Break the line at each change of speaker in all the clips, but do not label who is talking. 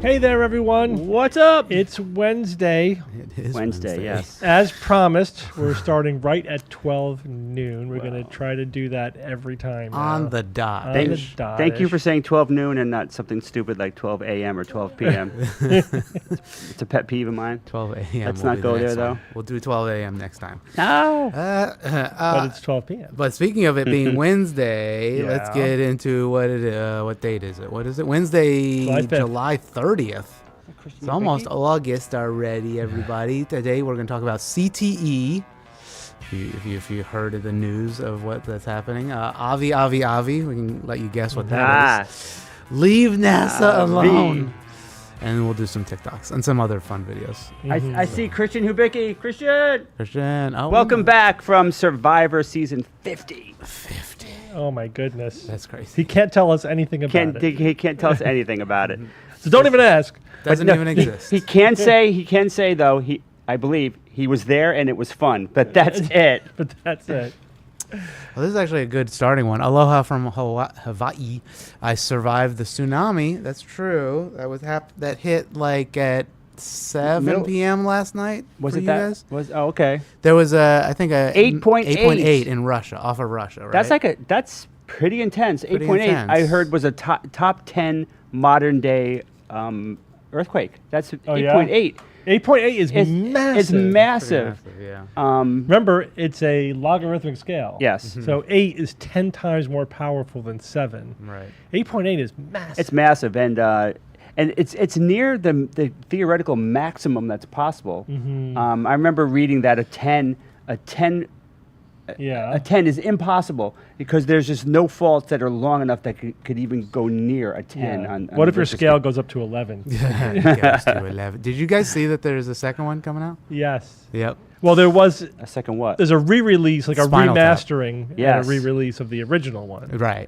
Hey there, everyone.
What's up?
It's Wednesday.
It is
Wednesday, yes.
As promised, we're starting right at 12 noon. We're going to try to do that every time.
On the dot.
Thank you for saying 12 noon and not something stupid like 12 a.m. or 12 p.m. It's a pet peeve of mine.
12 a.m.
Let's not go there, though.
We'll do 12 a.m. next time.
No.
But it's 12 p.m.
But speaking of it being Wednesday, let's
Yeah.
get into what date is it? What is it? Wednesday,
July 5th.
July 30th. It's almost August already, everybody. Today we're going to talk about CTE. If you heard of the news of what that's happening, Avi, we can let you guess what that is. Leave NASA alone. And we'll do some TikToks and some other fun videos.
I see Christian Hubicki. Christian,
oh,
welcome back from Survivor season 50.
50.
Oh, my goodness.
That's crazy.
He can't tell us anything about it.
He can't tell us anything about it.
So don't even ask.
Doesn't even exist.
He can say though, I believe he was there and it was fun, but that's it.
But that's it.
Well, this is actually a good starting one. Aloha from Hawaii. I survived the tsunami. That's true. That was that hit like at 7 p.m. last night.
Was
for
it
you
that?
guys?
Okay.
There was I think a
8.8
in Russia, off of Russia, right?
That's pretty intense.
Pretty
8.8
intense.
I heard was a top 10 modern day earthquake. That's 8.8.
8.8 is massive.
It's massive.
Pretty massive, yeah.
Remember, it's a logarithmic scale.
Yes.
So 8 is 10 times more powerful than 7.
Right.
8.8 is massive.
It's massive, and it's near the theoretical maximum that's possible. I remember reading that a 10 is impossible because there's just no faults that are long enough that could even go near a 10.
Yeah.
On
What if your
Richter
scale goes up to 11?
It goes to 11. Did you guys see that there's a second one coming out?
Yes.
Yep.
Well, there was.
A second what?
There's a re-release, like
Spinal
a
Tap.
remastering and
Yes.
a re-release of the original one.
Right.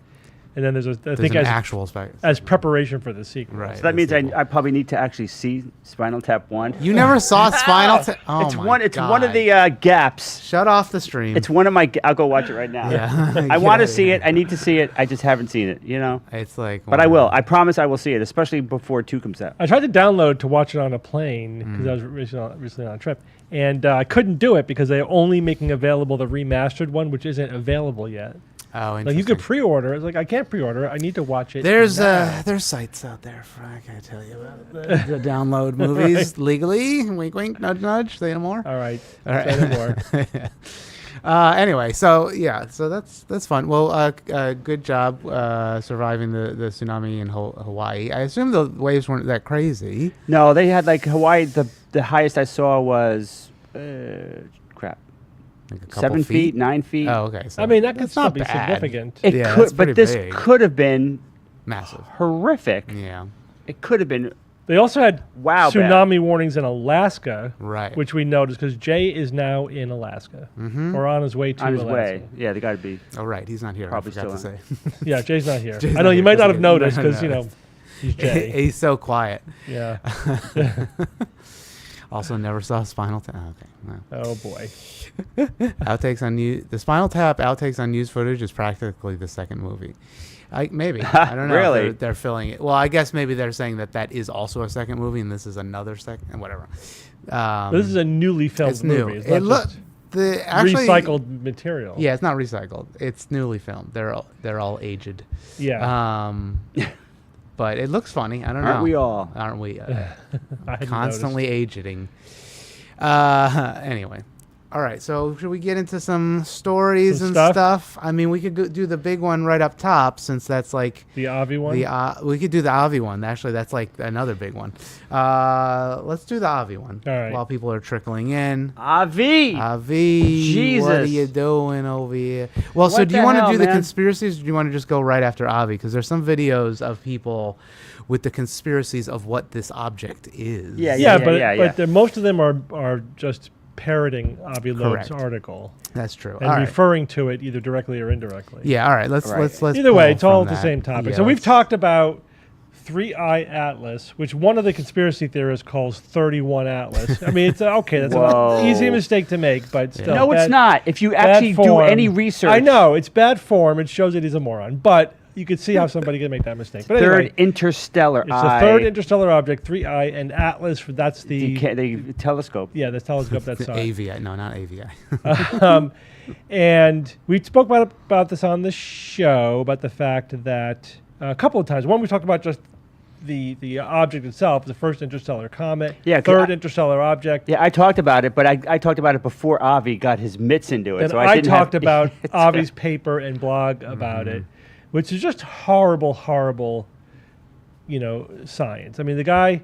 And then there's
There's
think
an
as
actual spec.
as preparation for the sequel.
Right.
So that means I probably need to actually see Spinal Tap 1.
You never saw Spinal Tap? Oh
It's
my
one of
God.
the gaps.
Shut off the stream.
It's one of my. I'll go watch it right now.
Yeah.
I want to see it. I need to see it. I just haven't seen it. You know.
It's like.
But I will. I promise I will see it, especially before 2 comes out.
I tried to download to watch it on a plane because I was recently on a trip, and I couldn't do it because they're only making available the remastered one, which isn't available yet.
Oh, interesting.
Like you could pre-order. It's like I can't pre-order. I need to watch it.
There's
now.
there's sites out there for I can't tell you about it. To download movies legally. Wink, wink, nudge, nudge. Say no more.
All right.
All right.
Say no more.
Anyway, so that's fun. Well, good job surviving the tsunami in Hawaii. I assume the waves weren't that crazy.
No, they had like Hawaii. The highest I saw was crap,
Like a couple
7 feet, 9 feet.
Oh, okay. So
I mean, that could
that's
still
not
be
bad.
significant.
It
Yeah, that's
could,
pretty
but this
big.
could have been
Massive.
horrific.
Yeah.
It could have been.
They also had
Wow,
tsunami warnings in Alaska,
Right.
which we noticed because Jay is now in Alaska or on his way to
On his
Alaska.
way. Yeah, they got to be.
Oh, right. He's not here.
Probably
I forgot to
still
say.
Yeah, Jay's not here.
Jay's
I know
not
you
here
might not
'cause
have
he-
noticed
no,
because
no.
he's Jay.
He's so quiet.
Yeah.
Also, never saw Spinal Tap. Okay. No.
Oh boy.
Outtakes on the Spinal Tap outtakes on news footage is practically the second movie. Maybe I don't know.
Really?
If they're filling it. Well, I guess maybe they're saying that is also a second movie, and this is another second, and whatever.
This is a newly filmed
It's new.
movie. It's
It
not just recycled material.
Yeah, it's not recycled. It's newly filmed. They're all aged.
Yeah.
But it looks funny. I don't know.
Aren't we all?
Aren't we?
I hadn't
Constantly aging. Anyway. All right, so should we get into some stories
Some
and
stuff?
I mean, we could do the big one right up top since that's like
The Avi one.
we could do the Avi one. Actually, that's like another big one. Let's do the Avi one.
All right.
While people are trickling in.
Avi.
Avi, what are
Jesus.
you doing over here? Well, so
What
do you
the
want to
hell,
do the
man?
conspiracies, or do you want to just go right after Avi? Because there's some videos of people with the conspiracies of what this object is.
yeah, but
yeah.
most of them are just parroting Avi Loeb's
Correct.
article
That's true.
and
All right.
referring to it either directly or indirectly.
Yeah, all right. Let's
Either way,
pull
it's all
from
the
that.
same topic.
Yeah,
So we've
let's-
talked about 3-Eye Atlas, which one of the conspiracy theorists calls 31 Atlas. I mean, it's okay. That's
Whoa.
an easy mistake to make, but still.
No, it's
bad-
not. If you
bad
actually do
form.
any research.
I know it's bad form. It shows that he's a moron, but you could see how somebody could make that mistake. But
Third
anyway,
interstellar
it's the
eye.
third interstellar object, 3-Eye, and Atlas. That's the
the telescope.
yeah, the telescope that's on.
AVI. No, not AVI.
And we spoke about this on the show about the fact that a couple of times. One, we talked about just the object itself, the first interstellar comet.
Yeah,
Third interstellar object.
Yeah, I talked about it, but I talked about it before Avi got his mitts into it.
And
so
I
didn't
talked
have,
about Avi's paper and blog about it, which is just horrible, science. I mean, the guy,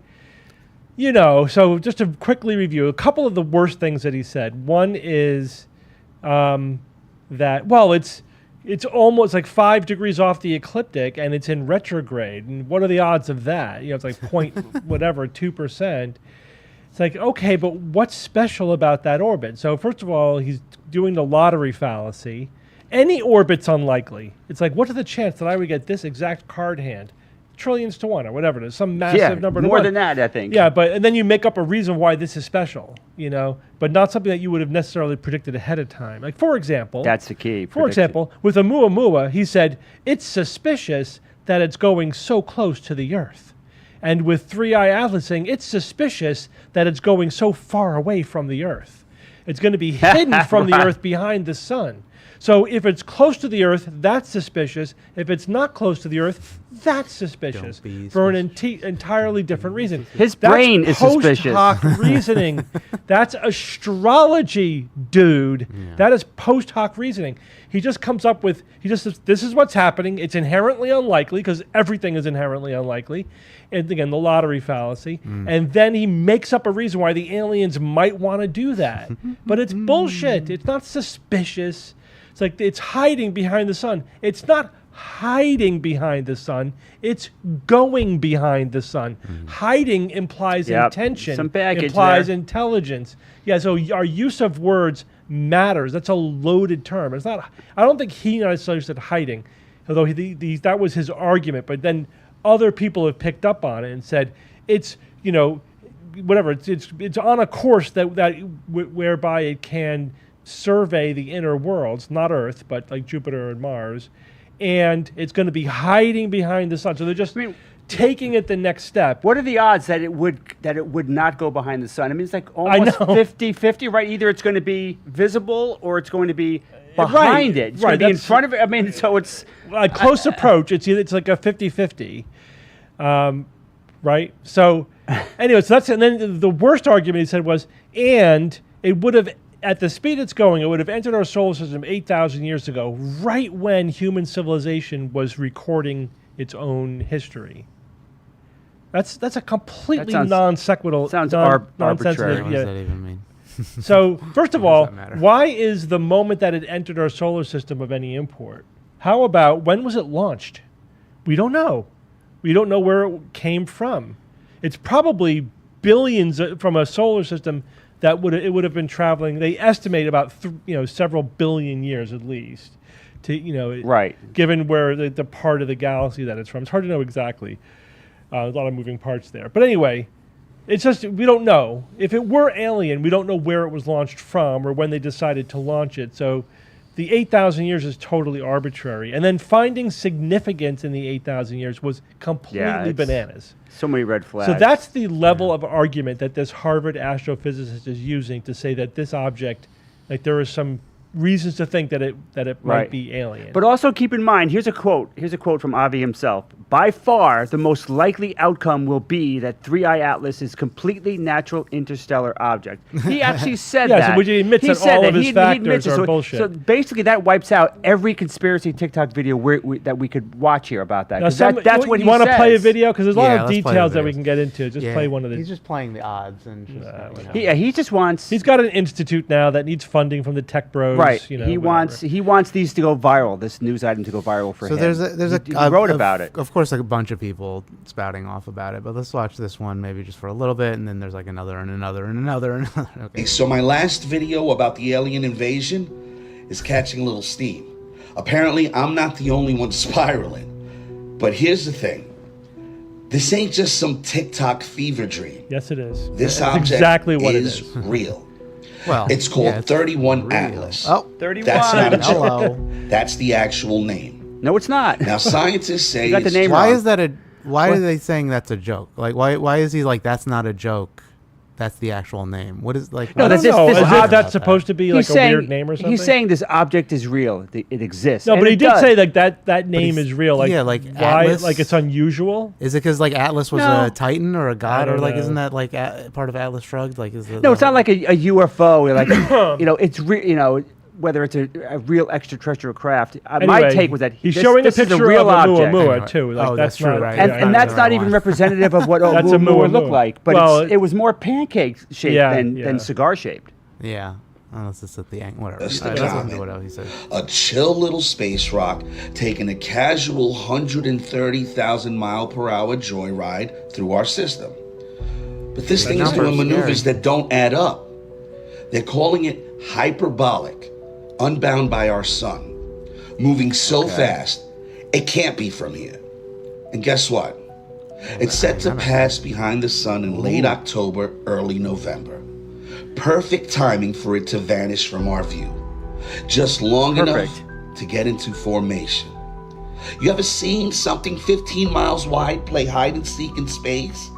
so just to quickly review a couple of the worst things that he said. One is that, well, it's almost like 5 degrees off the ecliptic and it's in retrograde. And what are the odds of that? It's like point whatever, 2%. It's like, okay, but what's special about that orbit? So first of all, he's doing the lottery fallacy. Any orbit's unlikely. It's like, what are the chances that I would get this exact card hand? Trillions to one or whatever it is, some massive number to
more
one.
than that, I think.
Yeah, and then you make up a reason why this is special, but not something that you would have necessarily predicted ahead of time. Like, for example,
That's the key.
for example, with Oumuamua, he said, it's suspicious that it's going so close to the Earth. And with 3-Eye Atlasing, it's suspicious that it's going so far away from the Earth. It's going to be hidden from the
Right.
Earth behind the sun. So if it's close to the Earth, that's suspicious. If it's not close to the Earth, that's suspicious
Don't be
for an entirely different reason.
His
That's
brain is suspicious.
post hoc reasoning. That's astrology, dude.
Yeah.
That is post hoc reasoning. He just comes up with, says, this is what's happening. It's inherently unlikely because everything is inherently unlikely. And again, the lottery fallacy. And then he makes up a reason why the aliens might want to do that. But it's bullshit. It's not suspicious. It's like it's hiding behind the sun. It's not hiding behind the sun. It's going behind the sun. Hiding implies
Yep.
intention.
Some baggage
implies
there.
intelligence. Yeah, so our use of words matters. That's a loaded term. It's not. I don't think he necessarily said hiding, although that was his argument. But then other people have picked up on it and said it's whatever. It's on a course whereby it can survey the inner worlds, not Earth, but like Jupiter and Mars, and it's going to be hiding behind the sun. So they're just taking it the next step.
What are the odds that it would not go behind the sun? I mean, it's like almost
know.
50-50, right? Either it's going to be visible or it's going to be behind it. It's going to be in
that's-
front of it. I mean, so it's
A close approach, it's like a 50-50. Right? So anyway, so that's, and then the worst argument he said was, and it would have at the speed it's going, it would have entered our solar system 8,000 years ago, right when human civilization was recording its own history. That's a completely non sequitur.
Sounds
nonsensical.
arbitrary.
What does that even mean?
So, first of all,
that matter?
why is the moment that it entered our solar system of any import? How about when was it launched? We don't know. We don't know where it came from. It's probably billions from a solar system that it would have been traveling. They estimate about several billion years at least to
right.
Given where the part of the galaxy that it's from. It's hard to know exactly. There's a lot of moving parts there. But anyway, it's just we don't know. If it were alien, we don't know where it was launched from or when they decided to launch it. So the 8,000 years is totally arbitrary. And then finding significance in the 8,000 years was completely bananas.
So many red flags.
So that's the level of argument that this Harvard astrophysicist is using to say that this object, like there is some reasons to think that it might be alien.
But also keep in mind, here's a quote from Avi himself. By far, the most likely outcome will be that 3I Atlas is completely natural interstellar object. He actually said that.
So which he admits that all of his factors are bullshit.
So basically, that wipes out every conspiracy TikTok video that we could watch here about that.
Now
That's what he says.
You want to play a video? Because there's a lot of
let's play
details
the
that we
videos.
can get into. Just play one of these.
He's just playing the odds and just,
He just wants.
He's got an institute now that needs funding from the tech bros.
Right. He wants these to go viral. This news item to go viral for him.
So
he wrote about it.
Of course, like a bunch of people spouting off about it. But let's watch this one maybe just for a little bit, and then there's like another and another and another and another. Okay.
So my last video about the alien invasion is catching a little steam. Apparently, I'm not the only one spiraling. But here's the thing. This ain't just some TikTok fever dream.
Yes, it is.
This
That's
object
exactly what
is
it is.
real.
Well,
It's called 31
real.
Atlas.
Oh,
31.
That's not a joke.
Hello.
That's the actual name.
No, it's not.
Now, scientists say
You got the
it's
name
Why
wrong.
is that Why are they saying that's a joke? Like, why is he like that's not a joke? That's the actual name. What is like?
No,
I
that's
don't know.
this
Is
object-
that supposed to be like
He's
a
saying,
weird name or something?
He's saying this object is real. It exists.
No,
And
but he
it
did
does.
say like that name is real. Like,
yeah, like
why?
Atlas?
Like it's unusual.
Is it because like Atlas was
No.
a titan or a god,
don't
or like
know.
isn't that like part of Atlas Shrugged? Like is
No, it's not like a UFO. Like it's whether it's a real extraterrestrial craft. My
Anyway,
take was that
he's
this,
showing
this
a
is
picture
a real
of a
object.
Muamua
Anyway.
too. Like,
Oh, that's true,
not,
right.
And that's not even
one.
representative of what
That's a
Oumuamua looked
Muamua.
like. But
Well,
it was more pancake shaped than cigar shaped.
Yeah, unless it's at the end. Whatever.
That's the
Let's listen to
comment.
what he said.
a chill little space rock taking a casual 130,000 mile per hour joyride through our system. But this thing is doing maneuvers that don't add up. They're calling it hyperbolic, unbound by our sun, moving so fast it can't be from here. And guess what? It's set to pass behind the sun in late October, early November. Perfect timing for it to vanish from our view. Just long enough to get into formation. You ever seen something 15 miles wide play hide and seek in space?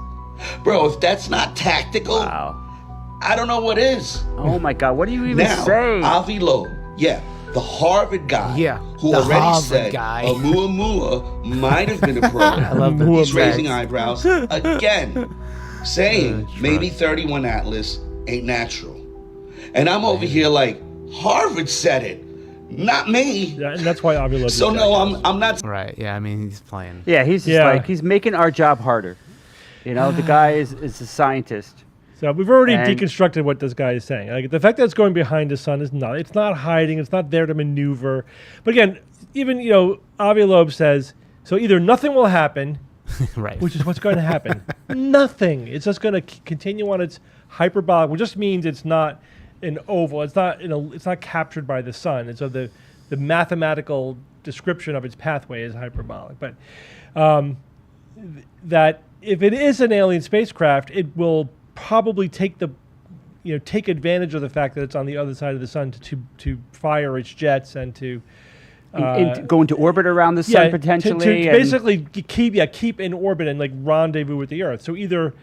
Bro, if that's not tactical, I don't know what is.
Oh my God, what are you even
Now,
saying?
Avi Loeb, the Harvard guy, who
the
already
Harvard
said
guy.
Oumuamua might have been a program.
love the
He's
Muamua.
raising eyebrows again, saying maybe 31 Atlas ain't natural. And I'm over here like, Harvard said it, not me.
Yeah, and that's why Avi Loeb.
So no, I'm not.
Right. Yeah. I mean, he's playing.
Yeah, he's just like he's making our job harder. The guy is a scientist.
So we've already
And-
deconstructed what this guy is saying. Like the fact that it's going behind the sun is not. It's not hiding. It's not there to maneuver. But again, even Avi Loeb says so. Either nothing will happen,
Right.
which is what's going to happen. Nothing. It's just going to continue on its hyperbolic, which just means it's not an oval. It's not it's not captured by the sun. And so the mathematical description of its pathway is hyperbolic. But that if it is an alien spacecraft, it will probably take advantage of the fact that it's on the other side of the sun to fire its jets and to
Go into orbit around the sun potentially.
to basically keep in orbit and like rendezvous with the Earth. So either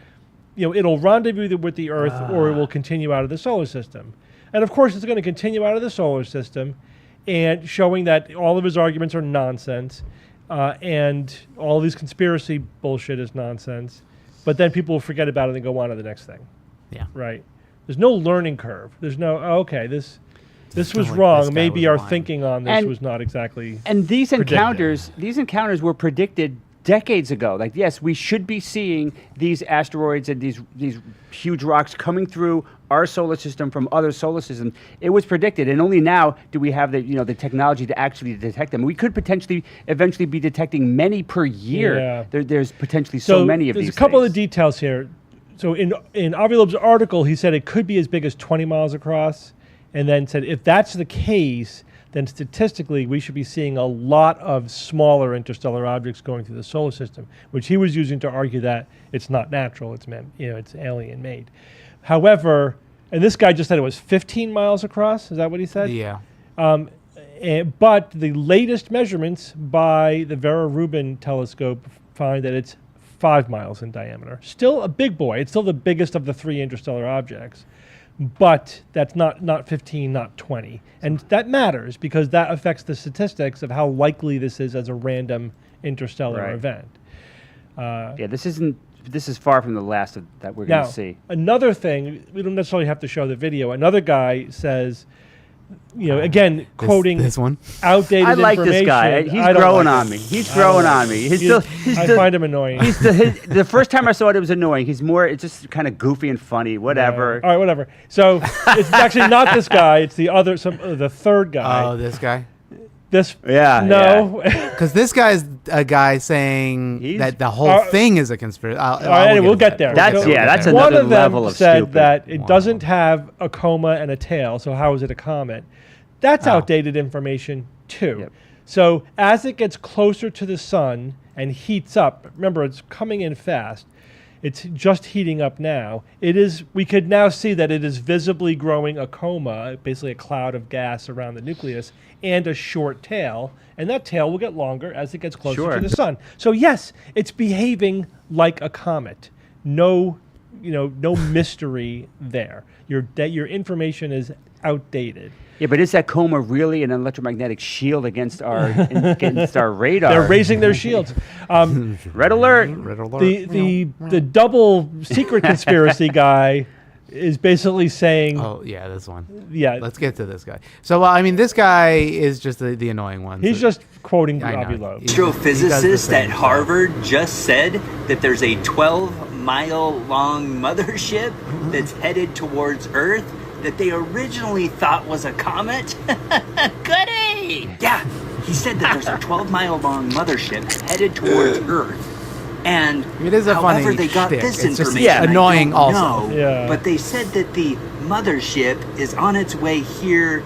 it'll rendezvous with the Earth or it will continue out of the solar system. And of course, it's going to continue out of the solar system, and showing that all of his arguments are nonsense, and all these conspiracy bullshit is nonsense. But then people will forget about it and go on to the next thing.
Yeah.
Right. There's no learning curve. There's no this was
like
wrong.
this guy
Maybe
was
our
lying.
thinking on this
And-
was not exactly.
And these
predicted.
encounters were predicted decades ago. Like, yes, we should be seeing these asteroids and these huge rocks coming through our solar system from other solar systems. It was predicted, and only now do we have the technology to actually detect them. We could potentially eventually be detecting many per year.
Yeah.
There's potentially so many of
there's
these.
a couple
things.
of details here. So in Avi Loeb's article, he said it could be as big as 20 miles across, and then said if that's the case, then statistically we should be seeing a lot of smaller interstellar objects going through the solar system, which he was using to argue that it's not natural, it's it's alien made. However, and this guy just said it was 15 miles across. Is that what he said?
Yeah.
But the latest measurements by the Vera Rubin telescope find that it's 5 miles in diameter. Still a big boy. It's still the biggest of the 3 interstellar objects. But that's not 15, not 20. And that matters because that affects the statistics of how likely this is as a random interstellar
Right.
event.
This is far from the last that we're going
Now,
to see.
another thing, we don't necessarily have to show the video. Another guy says, again, quoting
this one.
outdated
I like this guy.
information.
He's
I don't
growing
like
on
him.
me. He's
I don't
growing
like
on
him.
me.
I find him annoying.
The first time I saw it, it was annoying. It's just kind of goofy and funny. Whatever.
All right, whatever. So it's actually not this guy. It's the third guy.
Oh, this guy.
This
Yeah,
no.
Because this guy's a guy saying
He's-
that the whole thing is a conspiracy.
All right, we'll get there.
That's- yeah, that's
there.
One
another
of them
level of
said
stupid.
that it
Wow.
doesn't have a coma and a tail. So how is it a comet? That's outdated information too.
Yep.
So as it gets closer to the sun and heats up, remember it's coming in fast. It's just heating up now. We could now see that it is visibly growing a coma, basically a cloud of gas around the nucleus, and a short tail. And that tail will get longer as it gets closer
Sure.
to the sun. So yes, it's behaving like a comet. No mystery there. Your information is outdated.
Yeah, but is that coma really an electromagnetic shield against our radar?
They're raising their shields.
Red alert.
Red alert.
The double secret conspiracy guy is basically saying,
Oh yeah, this one.
yeah,
Let's get to this guy. So I mean, this guy is just the annoying one.
he's just quoting
I know.
Avi Loeb.
He does the
Astrophysicist
same
at
stuff.
Harvard just said that there's a 12-mile-long mothership that's headed towards Earth that they originally thought was a comet. Goody! Yeah, he said that there's a 12-mile-long mothership headed towards Earth. And
It is a
however
funny
they got
shtick.
this
It's just,
information,
yeah, annoying
I don't
also.
know,
Yeah.
But they said that the mothership is on its way here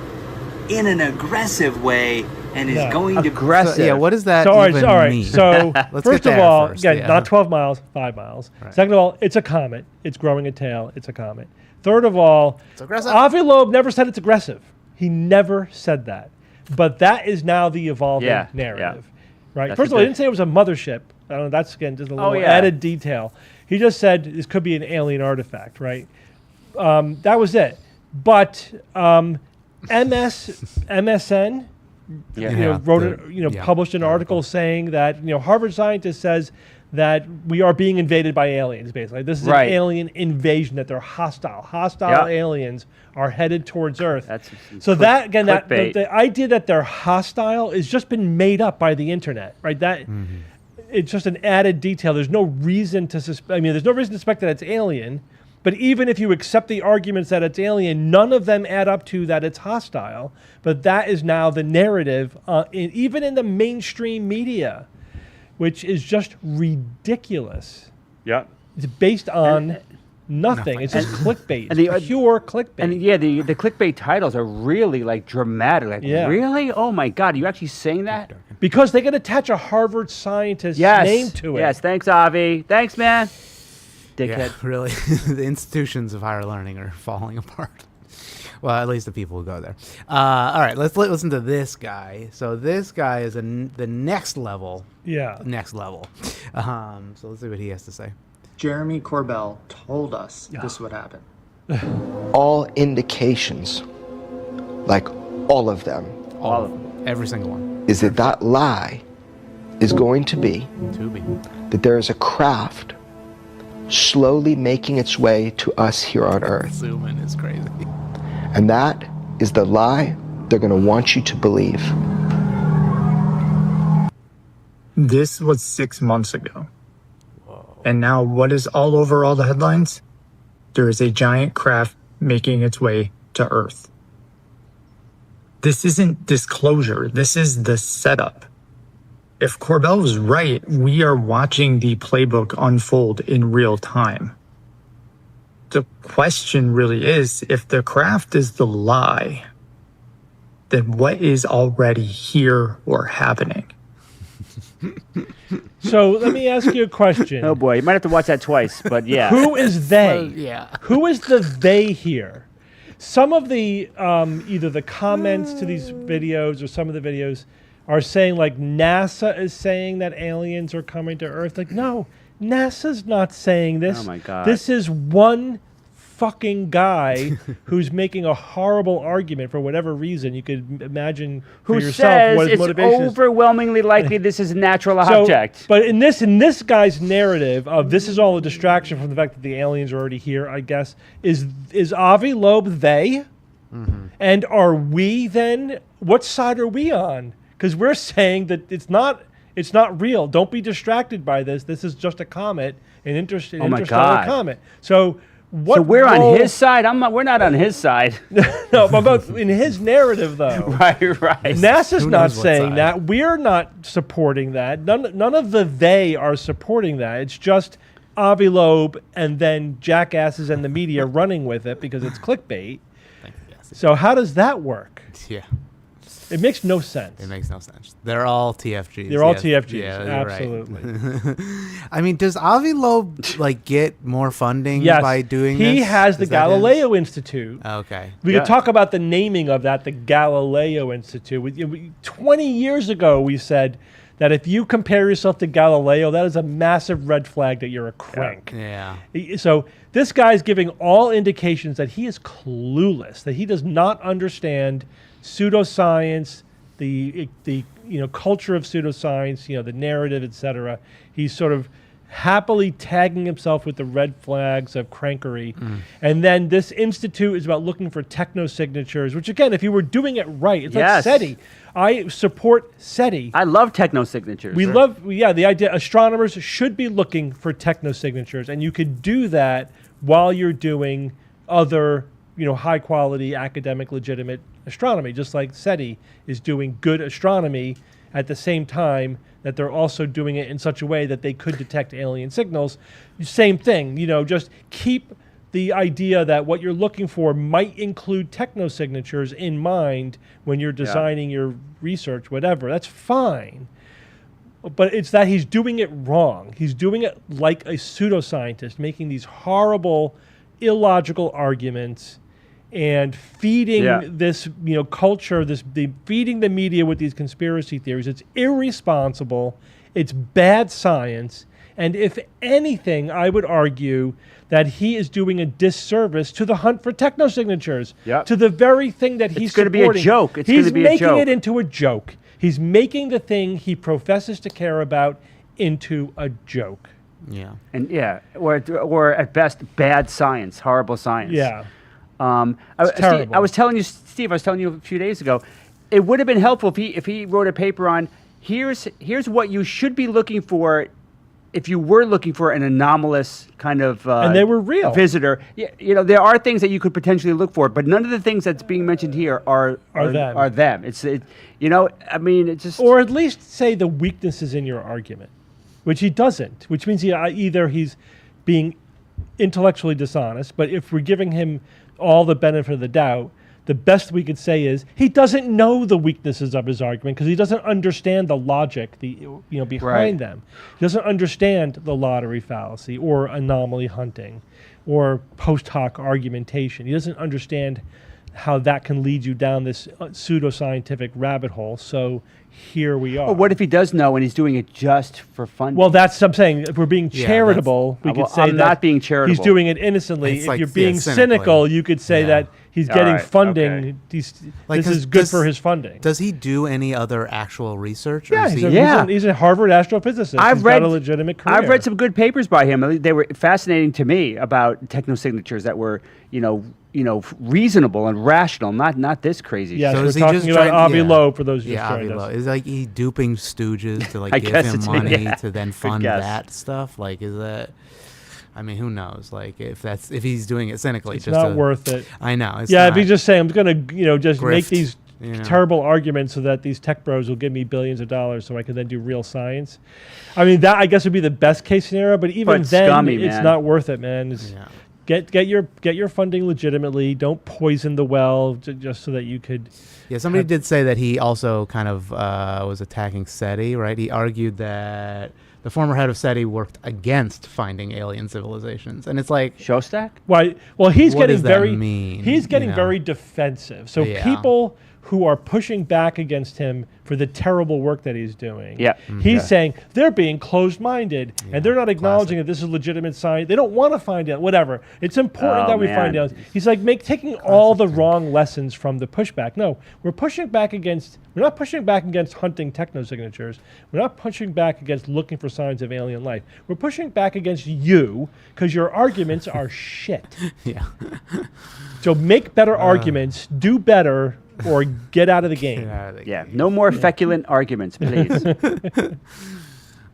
in an aggressive way and is
Yeah.
going to
Aggressive.
So, yeah, what does that
So, all
even
right,
mean?
so
Let's
first
get
of
there
all,
first,
again,
yeah.
not 12 miles, 5 miles.
Right.
Second of all, it's a comet. It's growing a tail. It's a comet. Third of all,
aggressive.
Avi Loeb never said it's aggressive. He never said that. But that is now the evolving
Yeah,
narrative.
yeah.
Right?
That's
First of
a
all, he
good-
didn't say it was a mothership. I don't know, that's, again, just a little
yeah.
added detail. He just said this could be an alien artifact, right? That was it. But MSN
Yeah.
published an article saying that Harvard scientist says that we are being invaded by aliens. Basically, this is
Right.
an alien invasion. That they're hostile.
Yeah.
Aliens are headed towards Earth.
That's
so that again, that
clickbait.
the idea that they're hostile is just been made up by the internet, right? That it's just an added detail. There's no reason to suspect. I mean, there's no reason to suspect that it's alien. But even if you accept the arguments that it's alien, none of them add up to that it's hostile. But that is now the narrative, even in the mainstream media, which is just ridiculous.
Yeah.
It's based on nothing. It's just clickbait.
and
It's pure clickbait.
And yeah, the clickbait titles are really like dramatic. Like,
Yeah.
really? Oh my God, are you actually saying that?
because they can attach a Harvard scientist's
Yes.
name to it.
Yes, thanks, Avi. Thanks, man. Dickhead.
Yeah, really. The institutions of higher learning are falling apart. Well, at least the people who go there. All right, let's listen to this guy. So this guy is the next level.
Yeah.
Next level. So let's see what he has to say.
Jeremy Corbell told us this would happen.
All indications, like all of them,
All of them.
Every single one.
is that lie is going to be
To be.
that there is a craft slowly making its way to us here on Earth.
Zooming is crazy.
And that is the lie they're going to want you to believe.
This was 6 months ago. Whoa. And now what is all over all the headlines? There is a giant craft making its way to Earth. This isn't disclosure. This is the setup. If Corbell was right, we are watching the playbook unfold in real time. The question really is, if the craft is the lie, then what is already here or happening?
So let me ask you a question.
Oh boy, you might have to watch that twice, but yeah.
Who is they?
Yeah.
Who is the they here? Some of the either the comments to these videos or some of the videos are saying like NASA is saying that aliens are coming to Earth. Like, no, NASA's not saying this.
Oh my God.
This is one fucking guy who's making a horrible argument for whatever reason. You could imagine for
Who
yourself
says
what his
it's
motivation is.
overwhelmingly likely this is a natural object.
But in this guy's narrative of this is all a distraction from the fact that the aliens are already here, I guess, is Avi Loeb they? Mm-hmm. And are we then? What side are we on? Because we're saying that it's not real. Don't be distracted by this. This is just a comet, an interstellar comet. So what?
So we're on his side. We're not on his side.
No, but in his narrative though.
Right.
NASA's not saying that. We're not supporting that. None of the they are supporting that. It's just Avi Loeb and then jackasses and the media running with it because it's clickbait. So how does that work?
Yeah.
It makes no sense.
It makes no sense. They're all TFGs.
They're all TFGs.
Yeah,
absolutely.
Right. I mean, does Avi Loeb get more funding by doing this?
He has the Galileo Institute.
Okay.
We could talk about the naming of that, the Galileo Institute. 20 years ago, we said that if you compare yourself to Galileo, that is a massive red flag that you're a crank.
Yeah.
So this guy's giving all indications that he is clueless, that he does not understand pseudoscience, the culture of pseudoscience, the narrative, etc. He's sort of happily tagging himself with the red flags of crankery. And then this institute is about looking for techno-signatures, which again, if you were doing it right, it's like SETI. I support SETI.
I love techno-signatures.
We love, the idea astronomers should be looking for techno-signatures, and you could do that while you're doing other high quality academic legitimate astronomy, just like SETI is doing good astronomy at the same time that they're also doing it in such a way that they could detect alien signals. Same thing, just keep the idea that what you're looking for might include techno-signatures in mind when you're designing your research, whatever. That's fine. But it's that he's doing it wrong. He's doing it like a pseudoscientist, making these horrible, illogical arguments and feeding this, culture, feeding the media with these conspiracy theories. It's irresponsible. It's bad science. And if anything, I would argue that he is doing a disservice to the hunt for techno-signatures, to the very thing that he's supporting.
It's going to be a joke.
He's making it into a joke. He's making the thing he professes to care about into a joke.
Yeah.
And or at best, bad science, horrible science.
Yeah.
Terrible. I was telling you, Steve, a few days ago, it would have been helpful if he wrote a paper on here's what you should be looking for if you were looking for an anomalous kind of
and they were real
visitor. There are things that you could potentially look for, but none of the things that's being mentioned here are them. It's just,
or at least say the weaknesses in your argument, which he doesn't. Which means either he's being intellectually dishonest, but if we're giving him all the benefit of the doubt, the best we could say is he doesn't know the weaknesses of his argument because he doesn't understand the logic behind them. He doesn't understand the lottery fallacy or anomaly hunting or post hoc argumentation. He doesn't understand how that can lead you down this pseudoscientific rabbit hole. So here we are.
Well, what if he does know and he's doing it just for fun?
Well, that's what I'm saying. If we're being charitable, we could say
I'm
that
not being charitable.
He's doing it innocently.
It's
if you're being cynical, you could say that he's
All
getting
right,
funding.
okay.
This is good for his funding.
Does he do any other actual research?
Yeah,
is
he's,
he,
he's a Harvard astrophysicist. He's got a legitimate career.
I've read some good papers by him. They were fascinating to me about technosignatures that were, reasonable and rational, not this crazy.
Yeah,
shit.
so we're talking about Avi Loeb for those who just
Avi
joined us.
Loeb. Is like he duping stooges to
I
give
guess
him
it's-
money
yeah.
to then
Good
fund
guess.
that stuff? Like, is that? I mean, who knows? Like, if he's doing it cynically,
It's
just
not worth it.
I know. It's
Yeah,
not,
if he's just saying, I'm going to, just make
Grift,
these
you know.
terrible arguments so that these tech bros will give me billions of dollars so I can then do real science. I mean, that I guess would be the best case scenario, but even
But
then,
scummy,
it's
man.
not worth it, man. It's, Get your funding legitimately. Don't poison the well just so that you could.
Yeah, somebody did say that he also kind of was attacking SETI, right? He argued that the former head of SETI worked against finding alien civilizations, and it's like
Shostak.
What
he's getting
does that
very
mean,
he's getting
you know?
very defensive. So
Yeah.
people who are pushing back against him for the terrible work that he's doing.
Yeah.
He's saying they're being closed-minded and they're not acknowledging that this is legitimate science. They don't want to find out, whatever. It's important that we find out. He's like taking all the wrong lessons from the pushback. No, we're not pushing back against hunting technosignatures. We're not pushing back against looking for signs of alien life. We're pushing back against you because your arguments are shit.
Yeah.
So make better arguments, do better, or get out of the game.
Yeah, no more feculent arguments, please.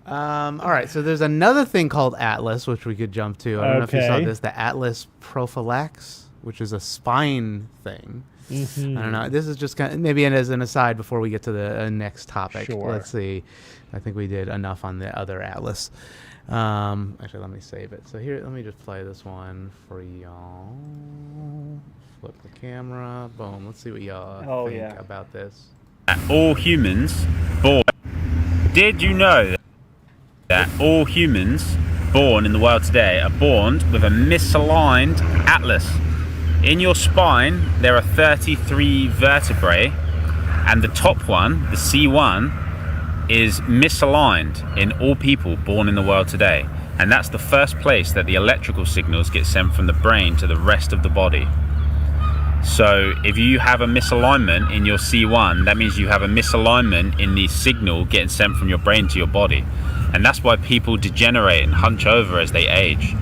All right, so there's another thing called Atlas, which we could jump to. I don't know if you saw
Okay.
this, the Atlas Profilax, which is a spine thing. I don't know. This is just kind of, maybe as an aside before we get to the next topic.
Sure.
Let's see. I think we did enough on the other Atlas. Actually, let me save it. So here, let me just play this one for y'all. Flip the camera. Boom. Let's see what y'all think about this.
All humans born. Did you know that all humans born in the world today are born with a misaligned atlas? In your spine, there are 33 vertebrae, and the top one, the C1, is misaligned in all people born in the world today. And that's the first place that the electrical signals get sent from the brain to the rest of the body. So if you have a misalignment in your C1, that means you have a misalignment in the signal getting sent from your brain to your body. And that's why people degenerate and hunch over as they age.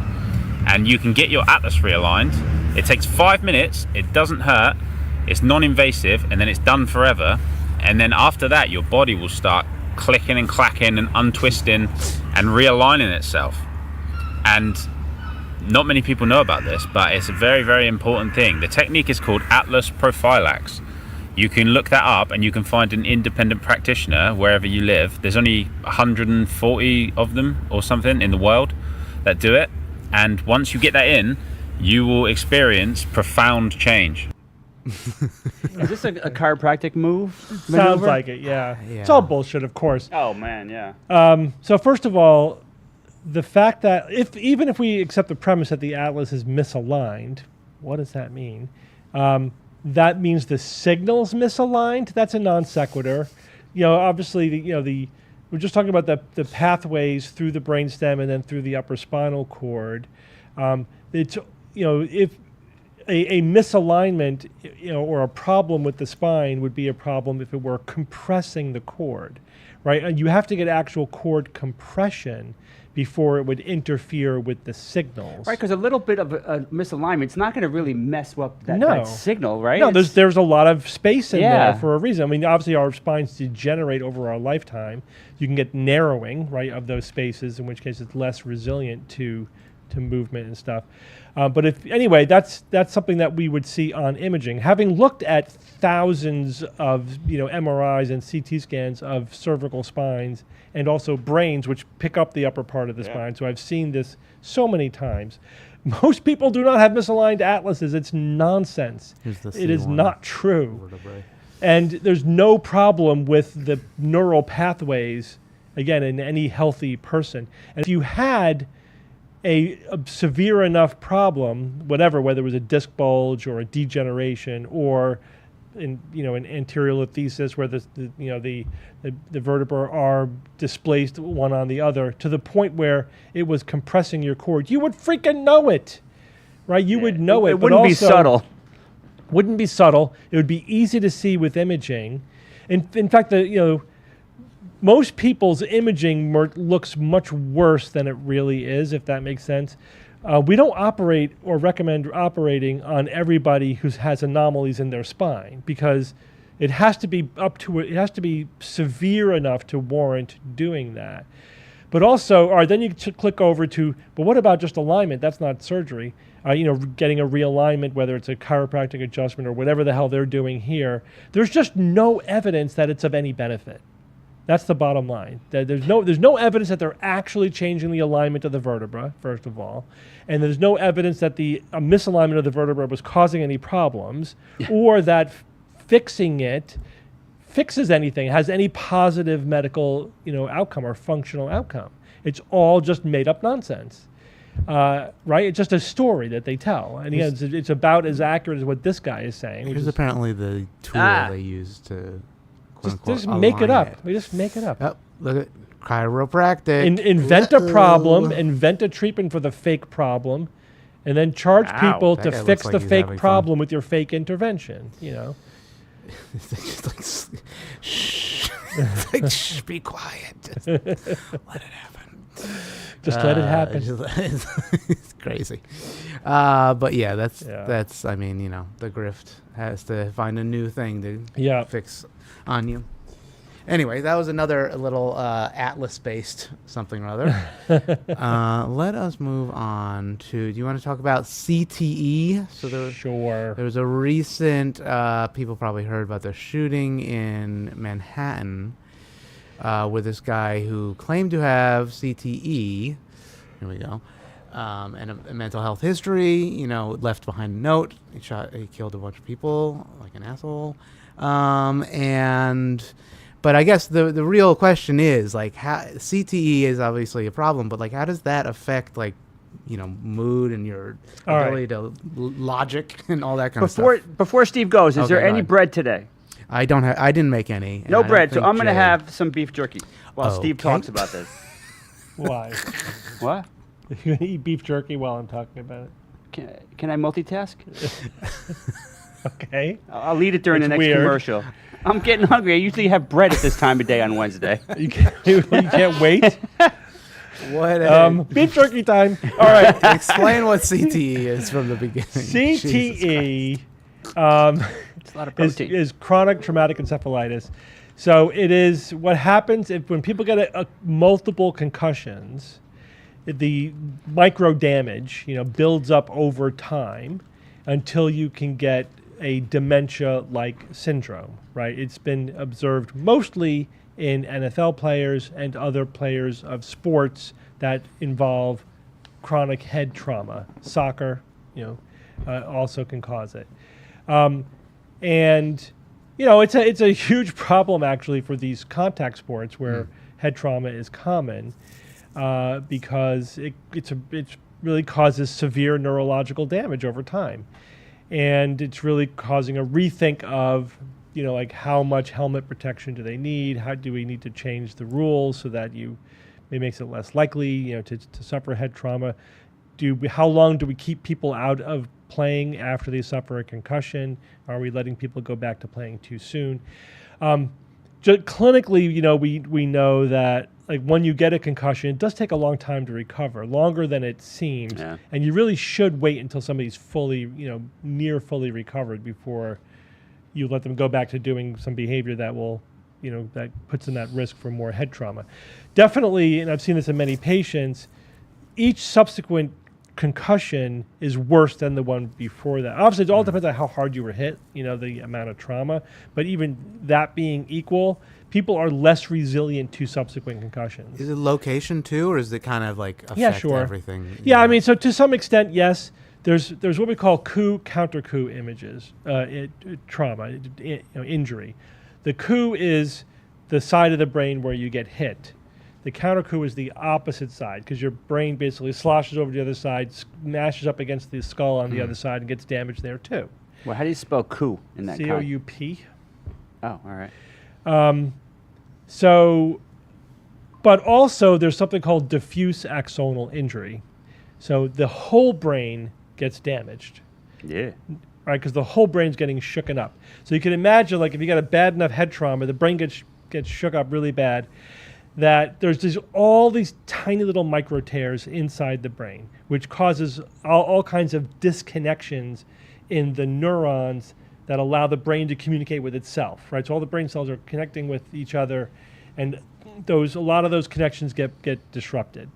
And you can get your atlas realigned. It takes 5 minutes, it doesn't hurt, it's non-invasive, and then it's done forever. And then after that, your body will start clicking and clacking and untwisting and realigning itself. And not many people know about this, but it's a very, very important thing. The technique is called Atlas Profilax. You can look that up and you can find an independent practitioner wherever you live. There's only 140 of them or something in the world that do it. And once you get that in, you will experience profound change.
Is this a chiropractic move?
Sounds
maneuver?
like it, yeah. It's all bullshit, of course.
Oh man, yeah.
So first of all, the fact that even if we accept the premise that the atlas is misaligned, what does that mean? That means the signal's misaligned. That's a non sequitur. Obviously, we're just talking about the pathways through the brainstem and then through the upper spinal cord. It's if a misalignment, or a problem with the spine would be a problem if it were compressing the cord, right? And you have to get actual cord compression before it would interfere with the signals.
Right, because a little bit of a misalignment, it's not going to really mess up that
No.
signal, right?
No, there's a lot of space in
Yeah.
there for a reason. I mean, obviously our spines degenerate over our lifetime. You can get narrowing, right, of those spaces, in which case it's less resilient to movement and stuff. But that's something that we would see on imaging. Having looked at thousands of MRIs and CT scans of cervical spines and also brains, which pick up the upper part of the spine. So I've seen this so many times. Most people do not have misaligned atlases. It's nonsense. It is not true.
Vertebrae.
And there's no problem with the neural pathways, again, in any healthy person. And if you had a severe enough problem, whether it was a disc bulge or a degeneration or an anterior lithesis where the vertebrae are displaced one on the other to the point where it was compressing your cord, you would freaking know it, right? You would know it.
It wouldn't be subtle.
Wouldn't be subtle. It would be easy to see with imaging. In fact, most people's imaging looks much worse than it really is, if that makes sense. We don't operate or recommend operating on everybody who has anomalies in their spine, because it has to be severe enough to warrant doing that. But also, all right, then you click over to, but what about just alignment? That's not surgery. Getting a realignment, whether it's a chiropractic adjustment or whatever the hell they're doing here. There's just no evidence that it's of any benefit. That's the bottom line. There's no evidence that they're actually changing the alignment of the vertebra, first of all. And there's no evidence that a misalignment of the vertebra was causing any problems, or that fixing it fixes anything, has any positive medical outcome or functional outcome. It's all just made up nonsense. Right? It's just a story that they tell. And again, it's about as accurate as what this guy is saying.
Here's apparently the tool they use to
just make it up. We just make it up.
Yep. Look at chiropractic.
Invent a problem, invent a treatment for the fake problem, and then charge people to fix the fake problem with your fake intervention.
It's just like, shh. It's like, shh, be quiet. Just let it happen.
Just let it happen.
It's crazy. But yeah, that's. I mean, the grift has to find a new thing to fix on you. Anyway, that was another little Atlas-based something or other. Let us move on to. Do you want to talk about CTE?
Sure.
There was a recent. People probably heard about the shooting in Manhattan with this guy who claimed to have CTE. Here we go. And a mental health history. Left behind a note. He killed a bunch of people like an asshole. But I guess the real question is, like, how CTE is obviously a problem, but, like, how does that affect, like, mood and your ability to logic and all that kind of stuff?
Before Steve goes, is there any bread today?
I didn't make any.
No bread, so I'm going to have some beef jerky while Steve talks about this.
Why?
What?
You're going to eat beef jerky while I'm talking about it?
Can I multitask?
Okay.
I'll eat it during the next commercial. I'm getting hungry. I usually have bread at this time of day on Wednesday.
You can't wait?
What?
Beef jerky time. All right.
Explain what CTE is from the beginning.
CTE
it's a lot of protein.
is chronic traumatic encephalitis. So it is what happens when people get multiple concussions. The micro damage, builds up over time until you can get a dementia-like syndrome, right? It's been observed mostly in NFL players and other players of sports that involve chronic head trauma. Soccer, also can cause it. And it's a huge problem actually for these contact sports where head trauma is common because it really causes severe neurological damage over time. And it's really causing a rethink of, like how much helmet protection do they need? How do we need to change the rules so that it makes it less likely, to suffer head trauma? How long do we keep people out of playing after they suffer a concussion? Are we letting people go back to playing too soon? Clinically, we know that like when you get a concussion, it does take a long time to recover, longer than it seems. Yeah. And you really should wait until somebody's fully, near fully recovered before you let them go back to doing some behavior that will, that puts them at risk for more head trauma. Definitely, and I've seen this in many patients, each subsequent concussion is worse than the one before that. Obviously, it all depends on how hard you were hit, the amount of trauma. But even that being equal, people are less resilient to subsequent concussions.
Is it location too, or is it kind of like affect everything?
Yeah, I mean, so to some extent, yes. There's what we call coup, counter-coup images, trauma, injury. The coup is the side of the brain where you get hit. The counter-coup is the opposite side because your brain basically sloshes over to the other side, smashes up against the skull on the other side, and gets damaged there too.
Well, how do you spell coup in that?
C-O-U-P.
Oh, all right.
But also there's something called diffuse axonal injury. So the whole brain gets damaged.
Yeah.
right? Because the whole brain's getting shooken up. So you can imagine, like, if you got a bad enough head trauma, the brain gets shook up really bad, that there's all these tiny little micro tears inside the brain, which causes all kinds of disconnections in the neurons that allow the brain to communicate with itself, right? So all the brain cells are connecting with each other, and a lot of those connections get disrupted.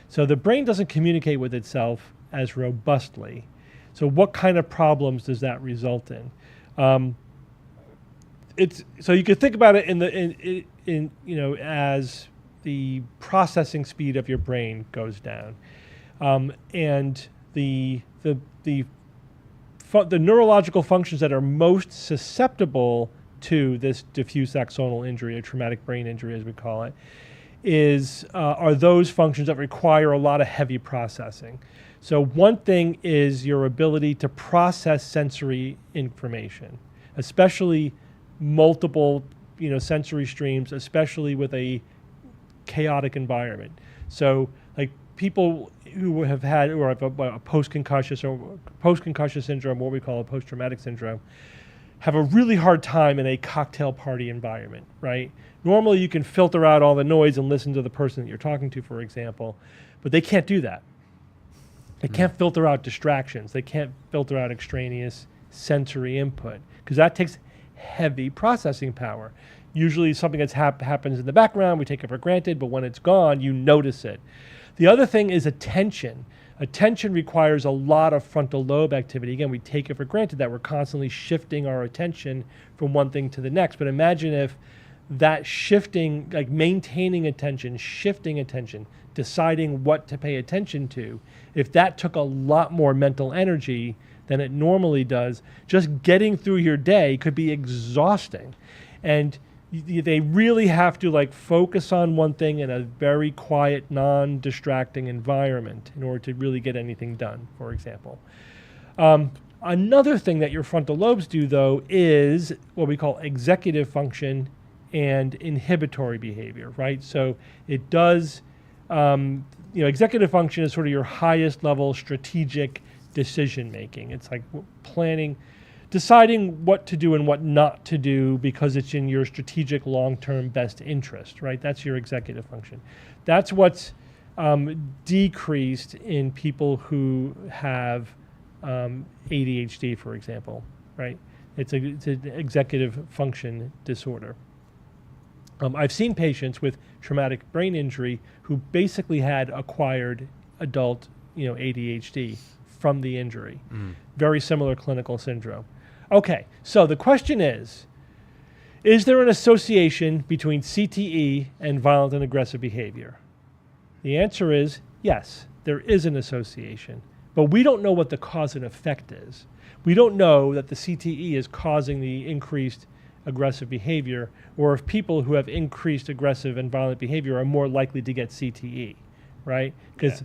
So the brain doesn't communicate with itself as robustly. So what kind of problems does that result in? So you could think about it in as the processing speed of your brain goes down, and the neurological functions that are most susceptible to this diffuse axonal injury, or traumatic brain injury as we call it, are those functions that require a lot of heavy processing. So one thing is your ability to process sensory information, especially multiple sensory streams, especially with a chaotic environment. So like people who have had or have a post-concussion syndrome, what we call a post-traumatic syndrome, have a really hard time in a cocktail party environment, right? Normally you can filter out all the noise and listen to the person that you're talking to, for example, but they can't do that. They can't filter out distractions. They can't filter out extraneous sensory input, because that takes heavy processing power. Usually something that's happens in the background, we take it for granted, but when it's gone, you notice it. The other thing is attention. Attention requires a lot of frontal lobe activity. Again, we take it for granted that we're constantly shifting our attention from one thing to the next. But imagine if that shifting, like maintaining attention, shifting attention, deciding what to pay attention to, if that took a lot more mental energy than it normally does, just getting through your day could be exhausting. And they really have to like focus on one thing in a very quiet, non-distracting environment in order to really get anything done, for example. Another thing that your frontal lobes do, though, is what we call executive function and inhibitory behavior, right? So it does, executive function is sort of your highest level strategic decision making. It's like planning, deciding what to do and what not to do because it's in your strategic long-term best interest, right? That's your executive function. That's what's decreased in people who have ADHD, for example, right? It's an executive function disorder. I've seen patients with traumatic brain injury who basically had acquired adult, ADHD from the injury. Very similar clinical syndrome. Okay, so the question is there an association between CTE and violent and aggressive behavior? The answer is yes, there is an association, but we don't know what the cause and effect is. We don't know that the CTE is causing the increased aggressive behavior, or if people who have increased aggressive and violent behavior are more likely to get CTE, right? Because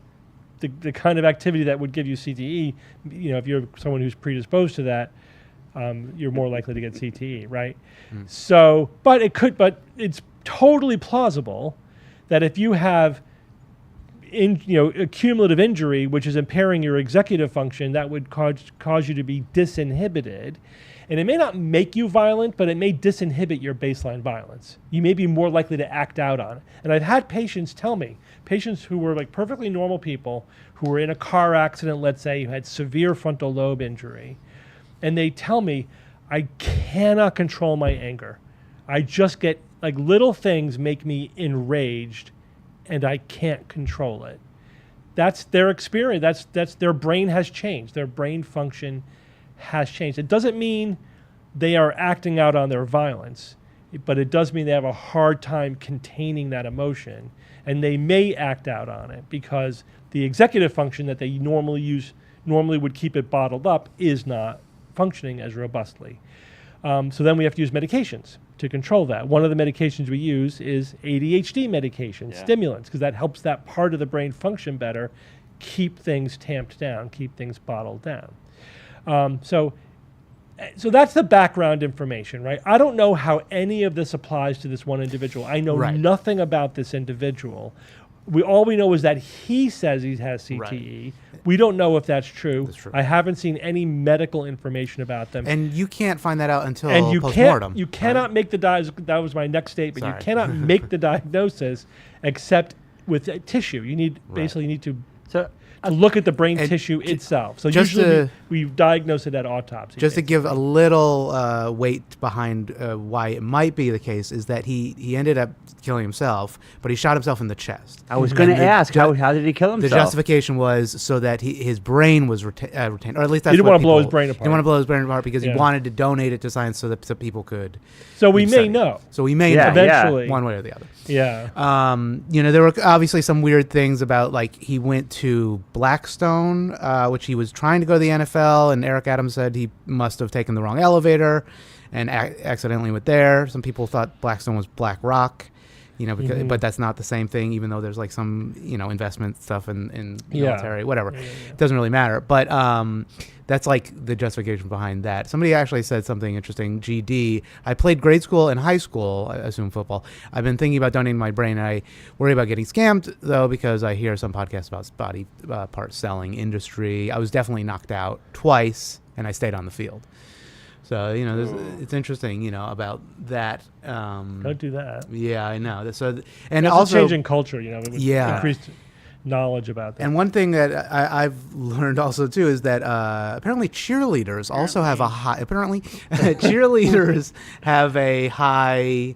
the kind of activity that would give you CTE, if you're someone who's predisposed to that, you're more likely to get CTE, right? So, but it's totally plausible that if you have a cumulative injury, which is impairing your executive function, that would cause you to be disinhibited. And it may not make you violent, but it may disinhibit your baseline violence. You may be more likely to act out on it. And I've had patients tell me, patients who were like perfectly normal people, who were in a car accident, let's say, who had severe frontal lobe injury, and they tell me, I cannot control my anger. I just get, like, little things make me enraged, and I can't control it. That's their experience. That's their brain has changed. Their brain function has changed. It doesn't mean they are acting out on their violence, but it does mean they have a hard time containing that emotion, and they may act out on it because the executive function that they normally would keep it bottled up is not functioning as robustly. So then we have to use medications to control that. One of the medications we use is ADHD medication, stimulants, because that helps that part of the brain function better, keep things tamped down, keep things bottled down. So that's the background information, right? I don't know how any of this applies to this one individual. I know nothing about this individual. All we know is that he says he has CTE. We don't know if that's true.
That's true.
I haven't seen any medical information about them.
And you can't find that out until
And you
postmortem.
You cannot make the that was my next statement.
Sorry.
You cannot make the diagnosis except with tissue. You need basically need to look at the brain tissue itself. So
just
usually we diagnose it at autopsy.
Just to give a little weight behind why it might be the case is that he ended up killing himself, but he shot himself in the chest.
I was going to ask, how did he kill himself?
The justification was so that his brain was retained, or at least that's
he didn't want to blow his brain apart.
He didn't want to blow his brain apart because he wanted to donate it to science so that people could.
So we may know.
So we may know
eventually,
one way or the other.
Yeah.
You know, there were obviously some weird things about, like, he went to Blackstone, which he was trying to go to the NFL, and Eric Adams said he must have taken the wrong elevator and accidentally went there. Some people thought Blackstone was Black Rock, you know, because, but that's not the same thing, even though there's like some, you know, investment stuff in military, whatever. It doesn't really matter. But that's like the justification behind that. Somebody actually said something interesting. GD, I played grade school and high school, I assume football. I've been thinking about donating my brain. I worry about getting scammed, though, because I hear some podcasts about body part selling industry. I was definitely knocked out twice, and I stayed on the field. So, you know, it's interesting, you know, about that.
Don't do that.
Yeah, I know. So, and
that's
also
a change in culture, you know, with increased knowledge about that.
And one thing that I've learned also, too, is that apparently cheerleaders also have a high, cheerleaders have a high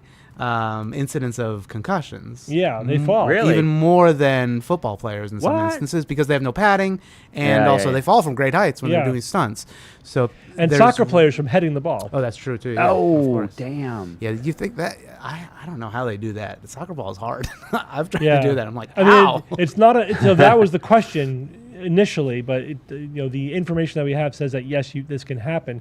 incidence of concussions.
Yeah, they fall.
Really?
Even more than football players in some instances, because they have no padding, and also they fall from great heights when they're doing stunts. So
and soccer players from heading the ball.
Oh, that's true too. Yeah,
oh, damn.
Yeah, you think that? I don't know how they do that. The soccer ball is hard. I've tried to do that. I'm like,
I
ow.
mean, it's not a. So that was the question initially, but you know, the information that we have says that yes, this can happen.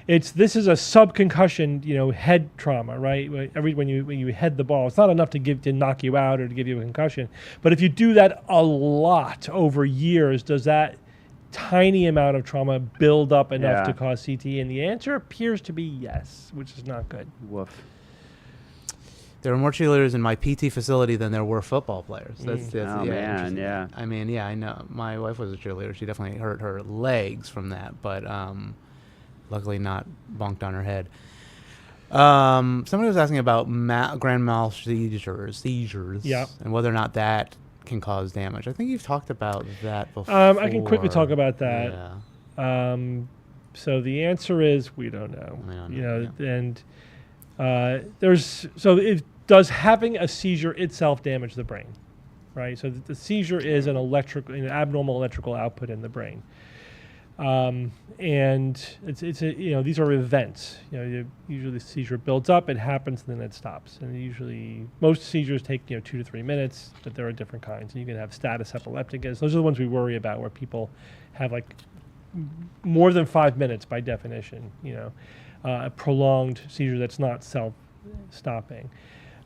This is a subconcussion, you know, head trauma, right? When you head the ball, it's not enough to knock you out or to give you a concussion. But if you do that a lot over years, does that tiny amount of trauma build up enough to cause CTE? And the answer appears to be yes, which is not good.
Woof.
There were more cheerleaders in my PT facility than there were football players. That's
man, yeah.
I mean, yeah, I know. My wife was a cheerleader. She definitely hurt her legs from that, but luckily not bonked on her head. Somebody was asking about grand mal seizures, and whether or not that can cause damage. I think you've talked about that before.
I can quickly talk about that. Yeah. So the answer is we don't know. And does having a seizure itself damage the brain, right? So the seizure is an abnormal electrical output in the brain. And it's these are events. Usually the seizure builds up, it happens, and then it stops. And usually most seizures take 2 to 3 minutes, but there are different kinds. And you can have status epilepticus. Those are the ones we worry about, where people have like more than 5 minutes by definition. A prolonged seizure that's not self-stopping.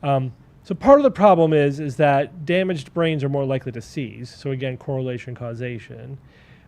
So part of the problem is that damaged brains are more likely to seize. So again, correlation, causation.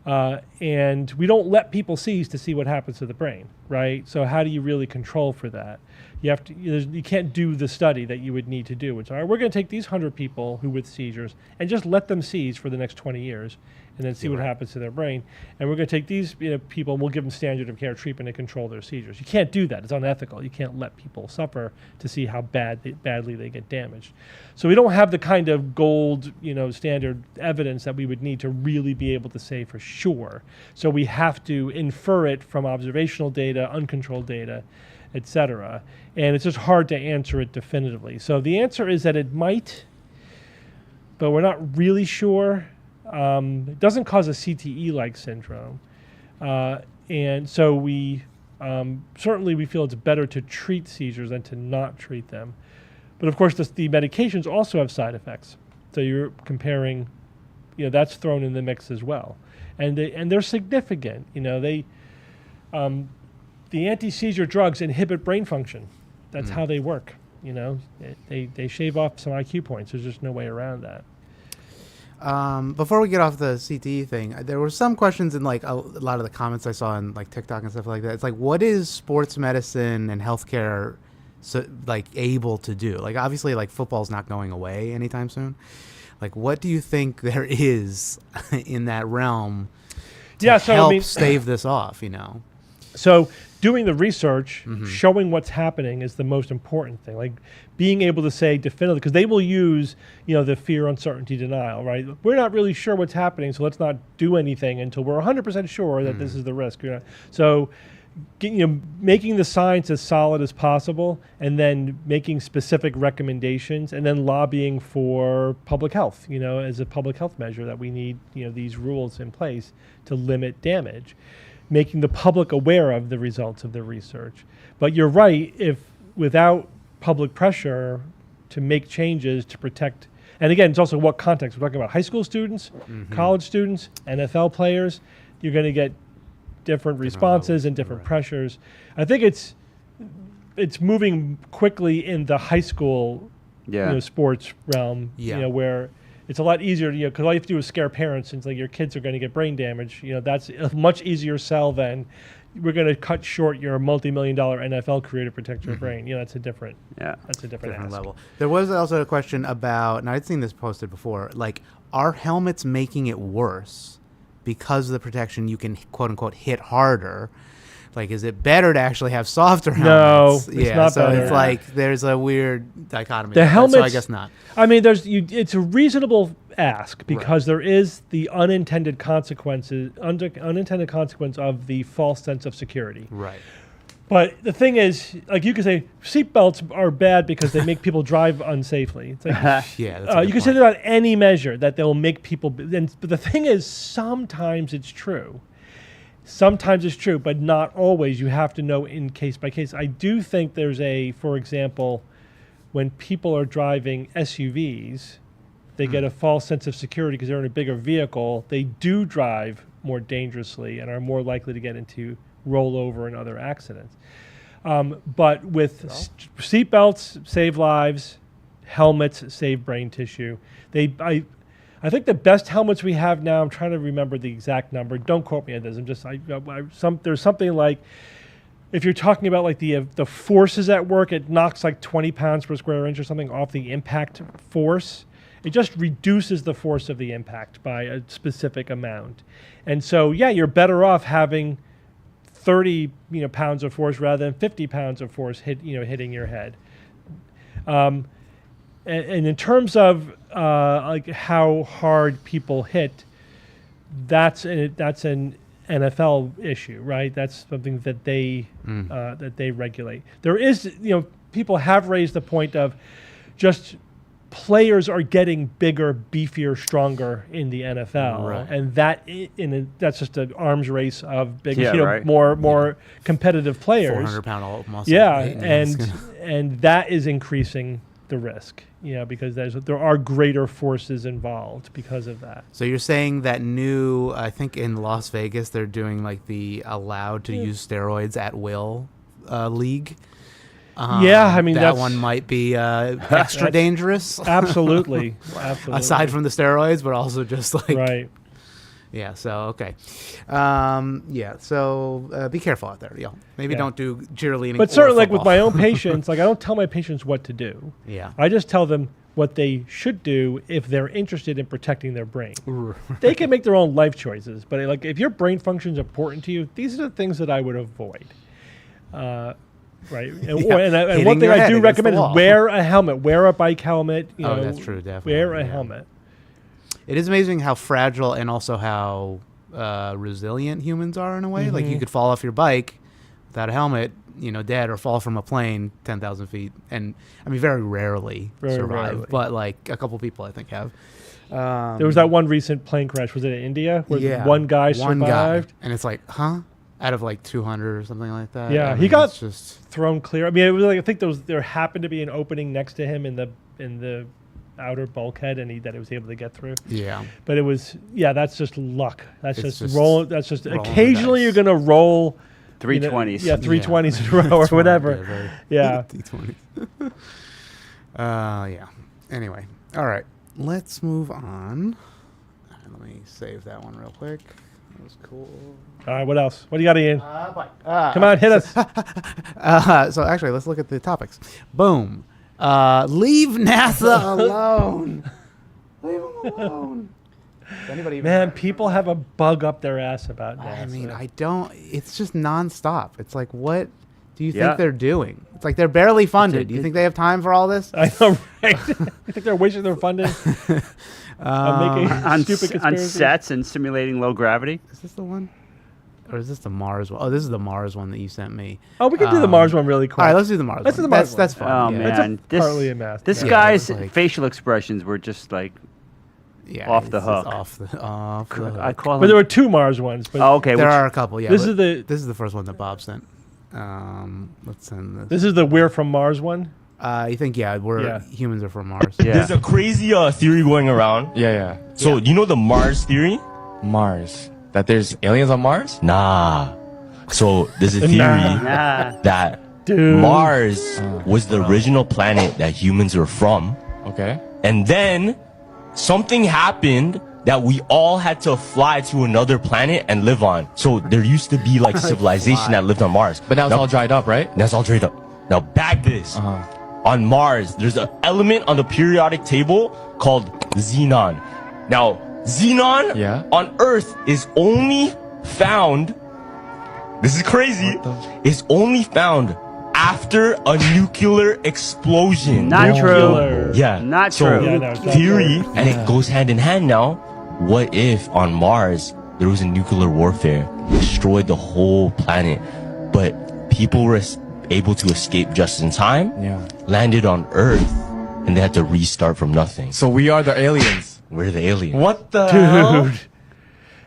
And we don't let people seize to see what happens to the brain, right? So how do you really control for that? You can't do the study that you would need to do. It's all right, we're going to take these 100 people who with seizures and just let them seize for the next 20 years and then see what happens to their brain. And we're going to take these people and we'll give them standard of care treatment to control their seizures. You can't do that. It's unethical. You can't let people suffer to see how badly they get damaged. So we don't have the kind of gold, standard evidence that we would need to really be able to say for sure. So we have to infer it from observational data, uncontrolled data, etc. And it's just hard to answer it definitively. So the answer is that it might, but we're not really sure. It doesn't cause a CTE-like syndrome. And so we certainly feel it's better to treat seizures than to not treat them. But of course, the medications also have side effects. So you're comparing, that's thrown in the mix as well. And they're significant. The anti-seizure drugs inhibit brain function. That's how they work. They shave off some IQ points. There's just no way around that.
Before we get off the CTE thing, there were some questions in like a lot of the comments I saw in like TikTok and stuff like that. It's like, what is sports medicine and healthcare able to do? Like, obviously, like, football's not going away anytime soon. Like, what do you think there is in that realm help stave this off, you know.
So doing the research, showing what's happening is the most important thing. Like being able to say definitively, because they will use, the fear, uncertainty, denial, right? We're not really sure what's happening, so let's not do anything until we're 100% sure that this is the risk. So, making the science as solid as possible, and then making specific recommendations, and then lobbying for public health, as a public health measure that we need, these rules in place to limit damage. Making the public aware of the results of the research. But you're right, if without public pressure to make changes to protect, and again, it's also what context. We're talking about high school students, college students, NFL players. You're going to get different responses and different pressures. I think it's moving quickly in the high school sports realm, where it's a lot easier, because all you have to do is scare parents and your kids are going to get brain damage. That's a much easier sell than we're going to cut short your multi-million-dollar NFL career to protect your brain. That's a different
level. There was also a question about, and I'd seen this posted before, are helmets making it worse because of the protection? You can quote unquote hit harder. Is it better to actually have softer helmets?
No, it's not
so
better.
It's there's a weird dichotomy.
The helmets,
so I guess not.
I mean, it's a reasonable ask because there is the unintended consequence of the false sense of security.
Right.
But the thing is, you could say seatbelts are bad because they make people drive unsafely. It's
that's
you can say that about any measure that they'll make people. But the thing is, sometimes it's true. Sometimes it's true, but not always. You have to know in case by case. I do think there's for example, when people are driving SUVs, they get a false sense of security because they're in a bigger vehicle. They do drive more dangerously and are more likely to get into rollover and other accidents. But with seatbelts save lives, helmets save brain tissue. I think the best helmets we have now, I'm trying to remember the exact number. Don't quote me on this. There's something like, if you're talking about the forces at work, it knocks 20 pounds per square inch or something off the impact force. It just reduces the force of the impact by a specific amount. And so, you're better off having 30 pounds of force rather than 50 pounds of force hitting your head. And in terms of how hard people hit, that's an NFL issue, right? That's something that they regulate. There is, people have raised the point of just players are getting bigger, beefier, stronger in the NFL,
Right.
and that's just an arms race of big, more competitive players.
400-pound muscle.
Yeah, and that is increasing the risk, because there are greater forces involved because of that.
So you're saying that I think in Las Vegas, they're doing the allowed to use steroids at will league.
I mean,
that one might be extra dangerous.
Absolutely.
Aside from the steroids, but also just
right.
Yeah. So okay. So be careful out there, Maybe don't do cheerleading.
But certainly, with my own patients, I don't tell my patients what to do.
Yeah.
I just tell them what they should do if they're interested in protecting their brain. They can make their own life choices, but if your brain function is important to you, these are the things that I would avoid. Right. And one thing I do recommend is wear a helmet. Wear a bike helmet.
That's true. Definitely.
Wear a helmet.
It is amazing how fragile and also how resilient humans are in a way. You could fall off your bike without a helmet, dead, or fall from a plane 10,000 feet. And I mean, very rarely survive, but a couple people I think have.
There was that one recent plane crash. Was it in India? Where one guy survived?
And it's out of 200 or something like that.
Yeah,
I mean,
he got
just
thrown clear. I mean, it was I think there happened to be an opening next to him in the outer bulkhead, and that he was able to get through.
Yeah,
but it was that's just luck. That's just roll. That's just occasionally you're gonna roll
320s.
320s in a row or whatever. Yeah.
320s. Yeah. Anyway, all right. Let's move on. Let me save that one real quick. That was cool.
All right, what else? What do you got, Ian? Come on, hit us.
So actually, let's look at the topics. Boom. Leave NASA alone. Leave them alone. Does anybody even
Man, people have a bug up their ass about NASA.
I mean, I don't. It's just nonstop. It's like, what do you
Yeah.
think they're doing? It's like they're barely funded. Do you think they have time for all this?
I know, right? You think they're wasting their funding on making
on
stupid
on
conspiracies?
sets and simulating low gravity.
Is this the one? Or is this the Mars one? Oh, this is the Mars one that you sent me.
Oh, we can do the Mars one really quick.
All right, let's do the Mars
Let's
one.
do the Mars
That's
one.
fun.
Oh
yeah.
man,
partly a math.
this
Yeah,
guy's
it was like-
facial expressions were just like
Yeah,
off the
it's just
hook.
Off the hook.
I call
But
him.
there were 2 Mars ones. But
Oh, okay.
There
which-
are a couple. Yeah,
This
but
is the
first one that Bob sent. Let's send this.
this is the We're from Mars one.
I think humans are from Mars.
Yeah.
There's a crazy theory going around.
Yeah.
So you know the Mars theory?
Mars. That there's aliens on Mars?
Nah. So there's a theory
Nah.
that
Dude.
Mars was the original planet that humans were from.
Okay.
And then something happened that we all had to fly to another planet and live on. So there used to be like civilization that lived on Mars.
But now it's all dried up, right?
That's all dried up. Now bag this. On Mars, there's an element on the periodic table called Xenon. Now, Xenon on Earth is only found, this is crazy, is only found after a nuclear explosion.
Not
Nuclear.
true.
Yeah.
Not
so
true.
Yeah, no, it's not
theory,
true.
and it goes hand in hand now. What if on Mars there was a nuclear warfare, destroyed the whole planet, but people were able to escape just in time, landed on Earth, and they had to restart from nothing.
So we are the aliens.
We're the aliens.
What the hell?
Dude.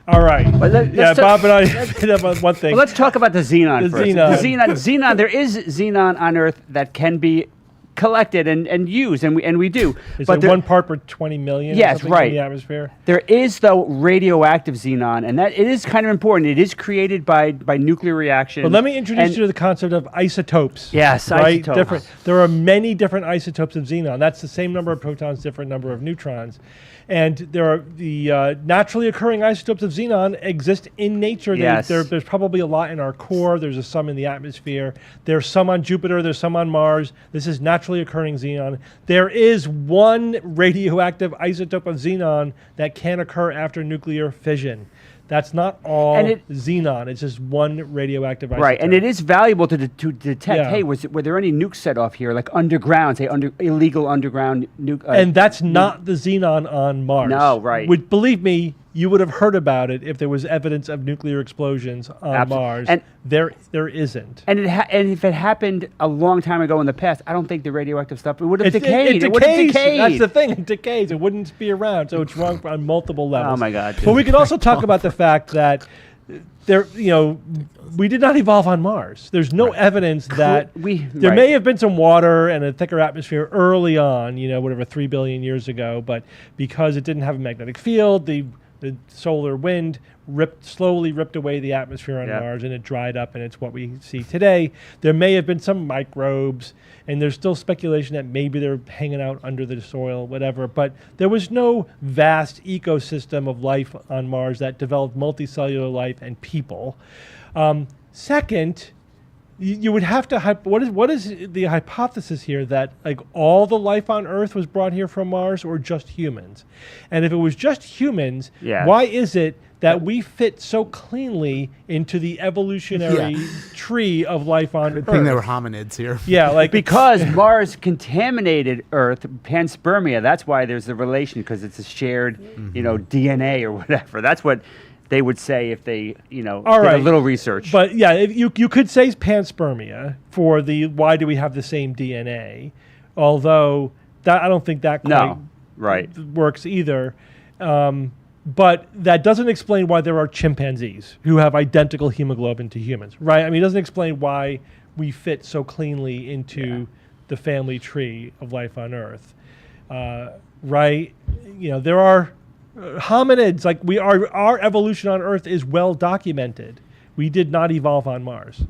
All right.
let's
Yeah,
talk-
Bob and I hit up on one thing.
Well, let's talk about the Xenon
The
first.
Xenon.
Xenon. There is Xenon on Earth that can be collected and used, and we do.
Is
but
it
there,
1 part per 20 million? or
Yes,
something
right.
In the atmosphere.
there is though radioactive Xenon, and that it is kind of important. It is created by nuclear reaction.
But let me introduce
and-
you to the concept of isotopes.
Yes,
right?
isotopes.
Different. There are many different isotopes of xenon. That's the same number of protons, different number of neutrons. And there are the naturally occurring isotopes of xenon exist in nature.
Yes.
There's probably a lot in our core. There's some in the atmosphere. There's some on Jupiter. There's some on Mars. This is naturally occurring xenon. There is one radioactive isotope of xenon that can occur after nuclear fission. That's not all xenon. It's just one radioactive isotope.
Right, and it is valuable to detect.
Yeah.
Hey, were there any nukes set off here, like underground, say illegal underground nuke?
And that's not the xenon on Mars.
No, right.
Which, believe me, you would have heard about it if there was evidence of nuclear explosions on Mars.
And
there isn't.
And if it happened a long time ago in the past, I don't think the radioactive stuff would have
It
decayed. It would have
decays.
decayed.
That's the thing. It decays. It wouldn't be around. So it's wrong on multiple levels.
Oh my God.
But we could also talk about the fact that we did not evolve on Mars. There's no evidence that there may have been some water and a thicker atmosphere early on, whatever, 3 billion years ago, but because it didn't have a magnetic field, the solar wind slowly ripped away the atmosphere on Mars, and it dried up, and it's what we see today. There may have been some microbes, and there's still speculation that maybe they're hanging out under the soil, whatever. But there was no vast ecosystem of life on Mars that developed multicellular life and people. Second, you would have to what is the hypothesis here, that like all the life on Earth was brought here from Mars, or just humans? And if it was just humans, why is it that we fit so cleanly into the evolutionary tree of life on Earth?
Good thing there were hominids here.
Yeah, like
because Mars contaminated Earth, panspermia. That's why there's the relation, because it's a shared, DNA or whatever. That's what they would say if they, did a little research.
But yeah, you could say
Mm-hmm.
panspermia for the why do we have the same DNA, although that I don't think that quite works either. But that doesn't explain why there are chimpanzees who have identical hemoglobin to humans, right? I mean, it doesn't explain why we fit so cleanly into the family tree of life on Earth, right? There are hominids, like our evolution on Earth is well documented. We did not evolve on Mars.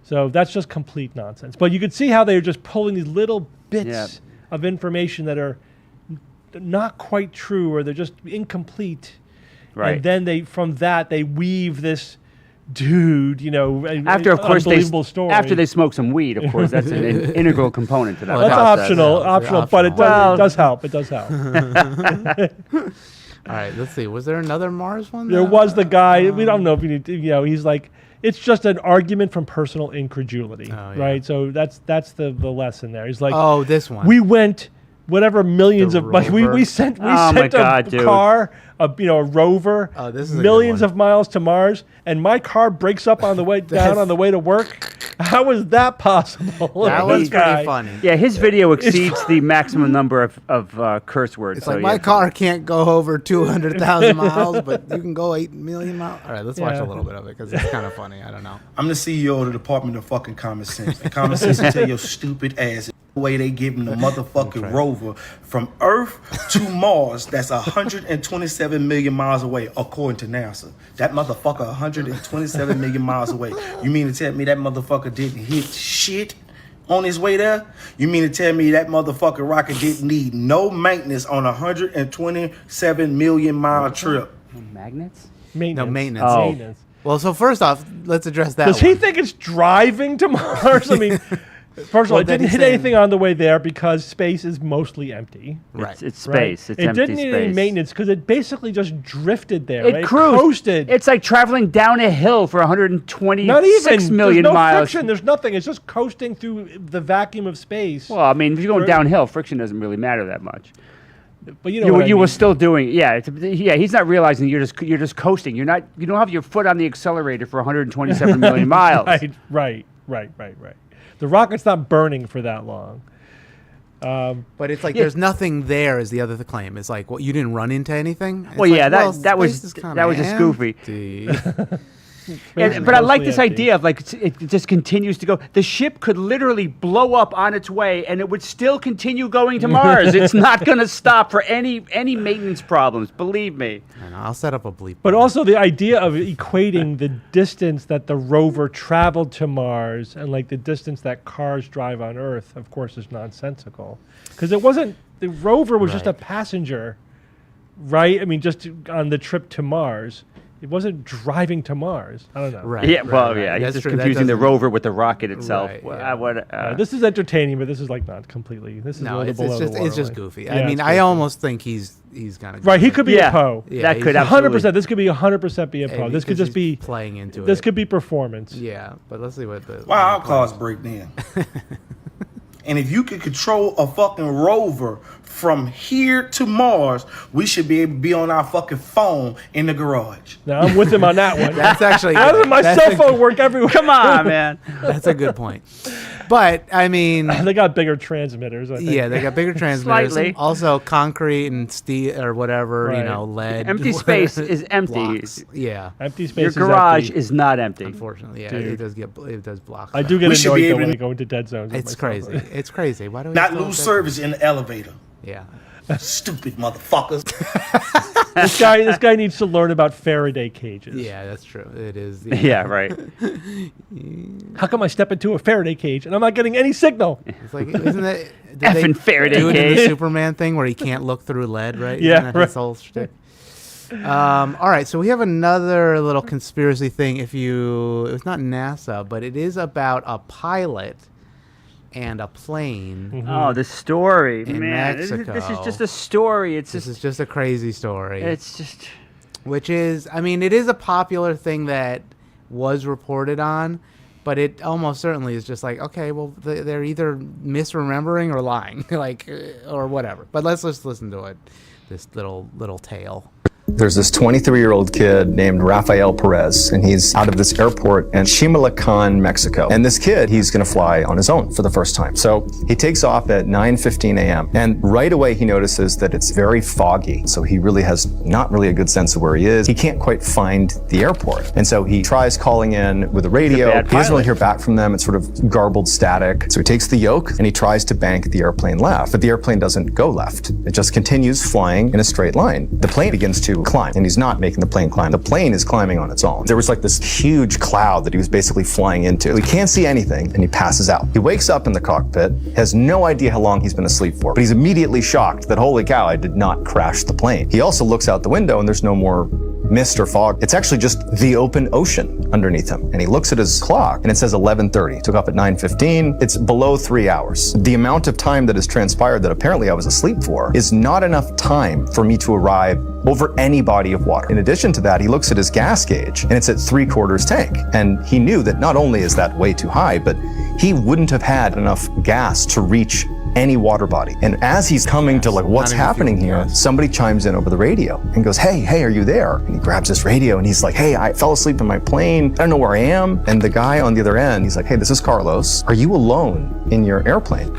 So that's just complete nonsense. But you could see how they're just pulling these little bits of information that are not quite true, or they're just incomplete.
Right.
And then they weave this dude,
after, of course,
unbelievable story.
after they smoke some weed, of course, that's an integral component to that.
That's
process.
optional, but it does help. It does help.
right, let's see. Was there another Mars one?
There was the guy. We don't know if you need to, he's like, it's just an argument from personal incredulity, right? So that's the lesson there. He's like,
oh, this one.
We went whatever millions of like we sent a car, a rover, millions of miles to Mars, and my car breaks up on the way down on the way to work. How is that possible?
That was pretty funny.
Yeah, his video exceeds the maximum number of curse words.
It's like my car can't go over 200,000 miles, but you can go 8 million miles. All right, let's watch a little bit of it because it's kind of funny. I don't know.
I'm the CEO of the Department of fucking Common Sense. And Common Sense will tell your stupid ass the way they giving the motherfucking rover from Earth to Mars. That's 127 million miles away, according to NASA. That motherfucker 127 million miles away. You mean to tell me that motherfucker didn't hit shit on his way there? You mean to tell me that motherfucking rocket didn't need no maintenance on a 127 million mile trip?
Magnets?
No, maintenance.
Oh. Maintenance.
Well, so first off, let's address that.
Does he think it's driving to Mars? I mean, first of all, it didn't hit anything on the way there because space is mostly empty.
Right. It's space. It's empty
space. It didn't need any maintenance because it basically just drifted there.
It
coasted.
It's like traveling down a hill for 126
Not even.
million
There's no
miles.
friction. There's nothing. It's just coasting through the vacuum of space.
Well, I mean, if you're going downhill, friction doesn't really matter that much.
But you know
were still doing he's not realizing you're just coasting. You don't have your foot on the accelerator for 127 million miles.
Right. The rocket's not burning for that long.
But it's like there's nothing there is the other claim. It's like, well, you didn't run into anything? It's
well, yeah,
like,
that was just goofy. But I like this idea of like it just continues to go. The ship could literally blow up on its way, and it would still continue going to Mars. It's not going to stop for any maintenance problems. Believe me.
I know, I'll set up a bleep.
But also the idea of equating the distance that the rover traveled to Mars and like the distance that cars drive on Earth, of course, is nonsensical. Because it wasn't the rover was just a passenger, right? I mean, just on the trip to Mars. It wasn't driving to Mars. I don't know.
Right.
Yeah. Well, yeah. He's just confusing the rover with the rocket itself.
Right,
this is entertaining, but this is like not completely. This is
it's just goofy. Yeah, I mean, I almost think he's gonna.
Right. He could be a Poe.
Yeah, that could
100%. This could be 100% be a Poe. This could just be
playing into it.
This could be performance.
Yeah, but let's see what the.
Why our cars break down? And if you could control a fucking rover from here to Mars, we should be able to be on our fucking phone in the garage.
Now, I'm with him on that one.
That's actually
How does my cell phone work everywhere?
Come on, man.
That's a good point. But, I mean...
they got bigger transmitters, I think.
Yeah, they got bigger transmitters.
Slightly.
Also, concrete and steel or whatever, lead.
Empty space is empty.
Blocks. Yeah.
Empty space
Your garage is not empty.
Unfortunately, yeah. It does block.
I do get annoyed when I go into dead zones.
It's crazy. It's crazy. Why do we
not lose service in the elevator?
Yeah.
Stupid motherfuckers.
This guy needs to learn about Faraday cages.
Yeah, that's true. It is.
Yeah, right.
How come I step into a Faraday cage and I'm not getting any signal?
It's like, isn't that
effing Faraday
do it
cage?
In the Superman thing where he can't look through lead, right?
Yeah,
isn't that his whole shtick? All right, so we have another little conspiracy thing. It's not NASA, but it is about a pilot and a plane.
Mm-hmm. Oh, the story,
in
man!
Mexico.
This is just a story.
This is just a crazy story.
It's just,
which is, I mean, it is a popular thing that was reported on, but it almost certainly is just like, okay, well, they're either misremembering or lying, like, or whatever. But let's just listen to it. This little tale.
There's this 23-year-old kid named Rafael Perez, and he's out of this airport in Chimalacán, Mexico. And this kid, he's going to fly on his own for the first time. So he takes off at 9:15 a.m. And right away, he notices that it's very foggy. So he really has not really a good sense of where he is. He can't quite find the airport. And so he tries calling in with a radio. He doesn't really hear back from them. It's sort of garbled static. So he takes the yoke and he tries to bank the airplane left. But the airplane doesn't go left. It just continues flying in a straight line. The plane begins to climb, and he's not making the plane climb. The plane is climbing on its own. There was like this huge cloud that he was basically flying into. He can't see anything, and he passes out. He wakes up in the cockpit, has no idea how long he's been asleep for, but he's immediately shocked that, holy cow, I did not crash the plane. He also looks out the window, and there's no more mist or fog. It's actually just the open ocean underneath him. And he looks at his clock and it says 11:30. Took off at 9:15. It's below 3 hours. The amount of time that has transpired that apparently I was asleep for is not enough time for me to arrive over any body of water. In addition to that, he looks at his gas gauge and it's at 3/4 tank. And he knew that not only is that way too high, but he wouldn't have had enough gas to reach any water body. And as he's coming to like, what's happening here, somebody chimes in over the radio and goes, hey, are you there? And he grabs his radio and he's like, hey, I fell asleep in my plane. I don't know where I am. And the guy on the other end, he's like, hey, this is Carlos. Are you alone in your airplane?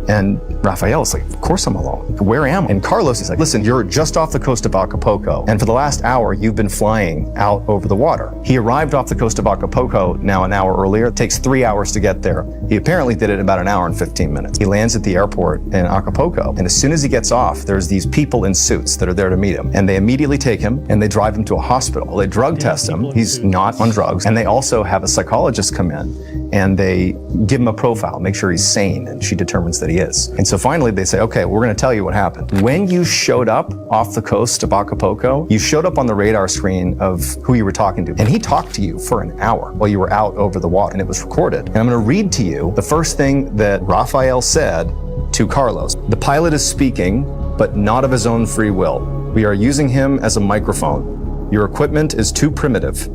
And Raphael's like, of course I'm alone. Where am I? And Carlos is like, listen, you're just off the coast of Acapulco. And for the last hour, you've been flying out over the water. He arrived off the coast of Acapulco now an hour earlier. It takes 3 hours to get there. He apparently did it in about an hour and 15 minutes. He lands at the airport in Acapulco. And as soon as he gets off, there's these people in suits that are there to meet him. And they immediately take him and they drive him to a hospital. They drug test him. He's not on drugs. And they also have a psychologist come in and they give him a profile, make sure he's sane. And she determines that he is. And so finally they say, okay, we're going to tell you what happened. When you showed up off the coast of Acapulco, you showed up on the radar screen of who you were talking to. And he talked to you for an hour while you were out over the water and it was recorded. And I'm going to read to you the first thing that Raphael said to Carlos. The pilot is speaking, but not of his own free will. We are using him as a microphone. Your equipment is too primitive.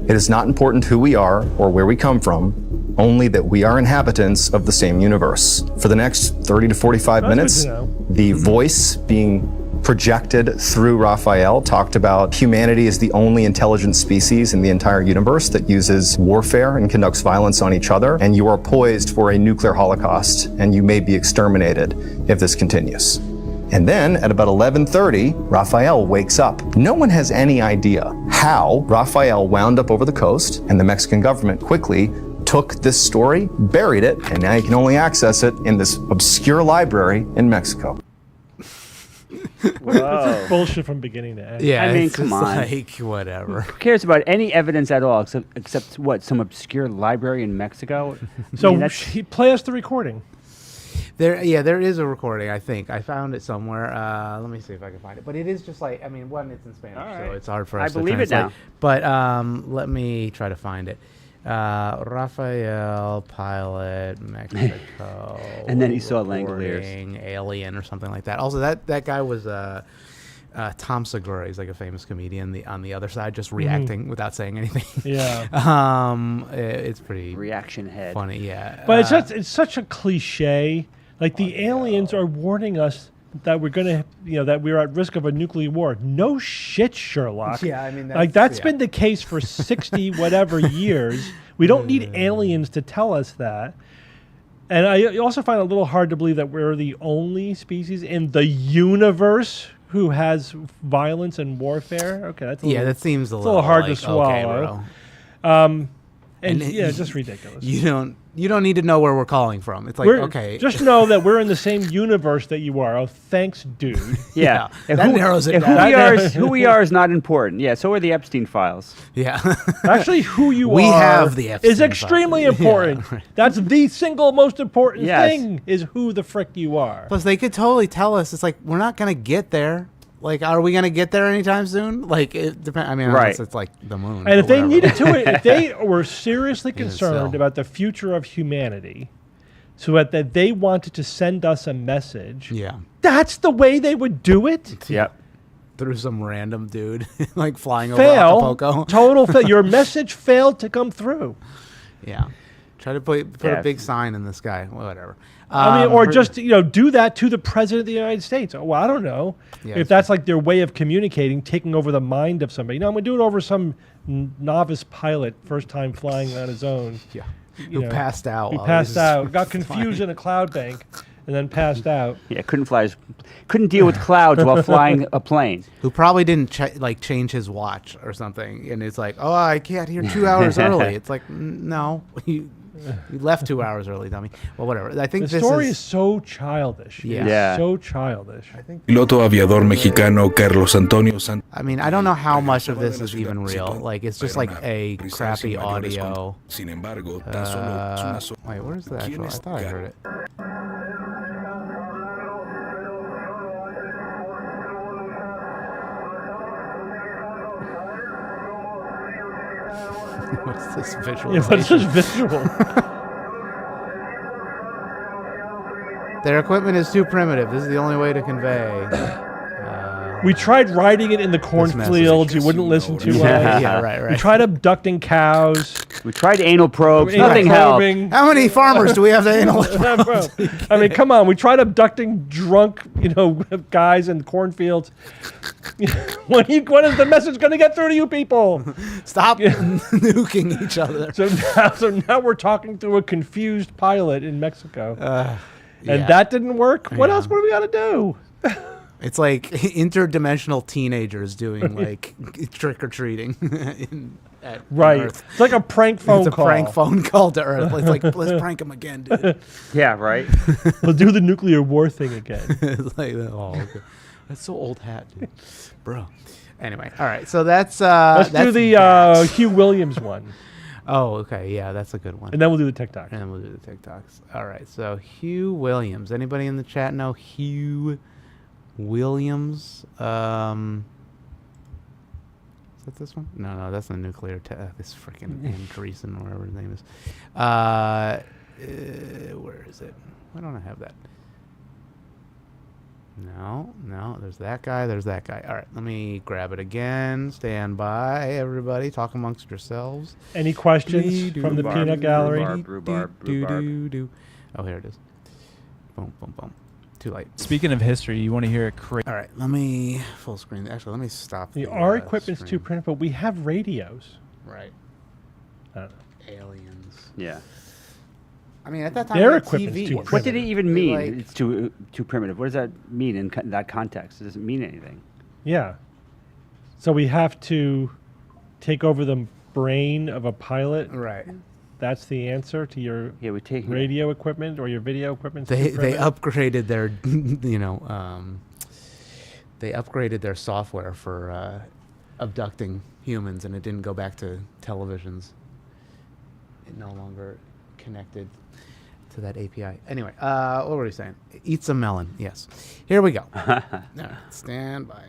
It is not important who we are or where we come from, only that we are inhabitants of the same universe. For the next 30 to 45 minutes, the voice being projected through Raphael talked about humanity is the only intelligent species in the entire universe that uses warfare and conducts violence on each other, and you are poised for a nuclear holocaust, and you may be exterminated if this continues. And then at about 11:30, Raphael wakes up. No one has any idea how Raphael wound up over the coast, and the Mexican government quickly took this story, buried it, and now you can only access it in this obscure library in Mexico.
This is bullshit from beginning to end.
Yeah,
I mean,
it's
come
just
on.
like, whatever.
Who cares about any evidence at all except what, some obscure library in Mexico?
So
I mean, that's-
he play us the recording.
There is a recording. I think I found it somewhere. Let me see if I can find it. But it is just like, I mean, one, it's in Spanish, so it's hard for us to
believe it
translate.
now.
But let me try to find it. Raphael pilot Mexico.
And then he saw Langoliers.
Alien or something like that. Also, that guy was Tom Segura. He's like a famous comedian. On the other side, just reacting without saying anything.
Yeah.
It's pretty
reaction head.
funny. Yeah.
But it's such a cliche. Like the aliens are warning us that we're gonna, that we're at risk of a nuclear war. No shit, Sherlock.
Yeah, I mean,
that's been the case for 60 whatever years. We don't need aliens to tell us that. And I also find it a little hard to believe that we're the only species in the universe who has violence and warfare. Okay, that's
that seems a
little hard
like,
to swallow.
Okay,
and just ridiculous.
You don't need to know where we're calling from. It's like, okay.
Just know that we're in the same universe that you are. Oh, thanks, dude.
Yeah.
That narrows it down.
Who we are is not important. Yeah, so are the Epstein files.
Yeah.
Actually, who you
we
are
have the Epstein
is extremely
files.
important.
Yeah, right.
That's the single most important
Yes.
thing is who the frick you are.
Plus, they could totally tell us. It's like, we're not going to get there. Like, are we going to get there anytime soon? Like, it depends. I mean, unless it's like the moon.
And if they
whatever.
needed to, if they were seriously concerned
so.
about the future of humanity, so that they wanted to send us a message, that's the way they would do it?
Yep.
Through some random dude, like flying over
Fail.
Acapulco.
Total fail. Your message failed to come through.
Yeah. Try to put a big sign in the sky. Whatever.
I mean, or just do that to the president of the United States. Oh, well, I don't know if that's like their way of communicating, taking over the mind of somebody. No, I'm gonna do it over some novice pilot, first time flying on his own.
Yeah, who passed out.
He passed out, got confused in a cloud bank, and then passed out.
Yeah, couldn't deal with clouds while flying a plane.
Who probably didn't change his watch or something, and it's like, oh, I can't here 2 hours early. It's like, no, you left 2 hours early, dummy. Well, whatever. I think
the story is so childish.
Yeah.
So childish.
Piloto aviador mexicano Carlos Antonio Santos.
I mean, I don't know how much of this is even real. Like, it's just like a crappy audio. Wait, where's the actual? I thought I heard it. What's this
Yeah,
visualization?
what's this visual?
Their equipment is too primitive. This is the only way to convey.
We tried riding it in the cornfields. You wouldn't listen to us.
Yeah, right.
We tried abducting cows.
We tried anal probes.
Anal
Nothing helped.
probing.
How many farmers do we have to anal probe?
I mean, come on. We tried abducting drunk, guys in cornfields. When is the message going to get through to you people?
Stop nuking each other.
So now we're talking to a confused pilot in Mexico. And
yeah.
that didn't work. What else? What do we got to do?
It's like interdimensional teenagers doing like trick or treating.
Right.
Earth.
It's like a prank phone
It's a
call.
prank phone call to Earth. It's like, let's prank him again, dude.
Yeah, right.
We'll do the nuclear war thing again.
It's like, oh, okay. That's so old hat, dude. Bro. Anyway, all right. So that's
do the Hugh Williams one.
Oh, okay. Yeah, that's a good one.
And then we'll do the TikTok.
And then we'll do the TikToks. All right. So Hugh Williams. Anybody in the chat know Hugh Williams? Is that this one? No, that's the nuclear. This freaking Andreessen, or whatever his name is. Where is it? Why don't I have that? No. There's that guy. There's that guy. All right. Let me grab it again. Stand by, everybody. Talk amongst yourselves.
Any questions from the peanut gallery?
Rhubarb. Oh, here it is. Boom. Too late.
Speaking of history, you want to hear a crazy...
All right, let me full screen. Actually, let me stop.
Our equipment's too primitive, but we have radios.
Right.
I don't know.
Aliens.
Yeah.
I mean, at that time,
Their
we had
equipment's
TV.
too
What did it even mean?
Like-
It's too primitive. What does that mean in that context? It doesn't mean anything.
Yeah. So we have to take over the brain of a pilot.
Right.
That's the answer to your
we take
radio equipment or your video equipment.
They upgraded their they upgraded their software for abducting humans, and it didn't go back to televisions. It no longer connected to that API. Anyway, what were we saying? Eat some melon. Yes. Here we go. All right, stand by.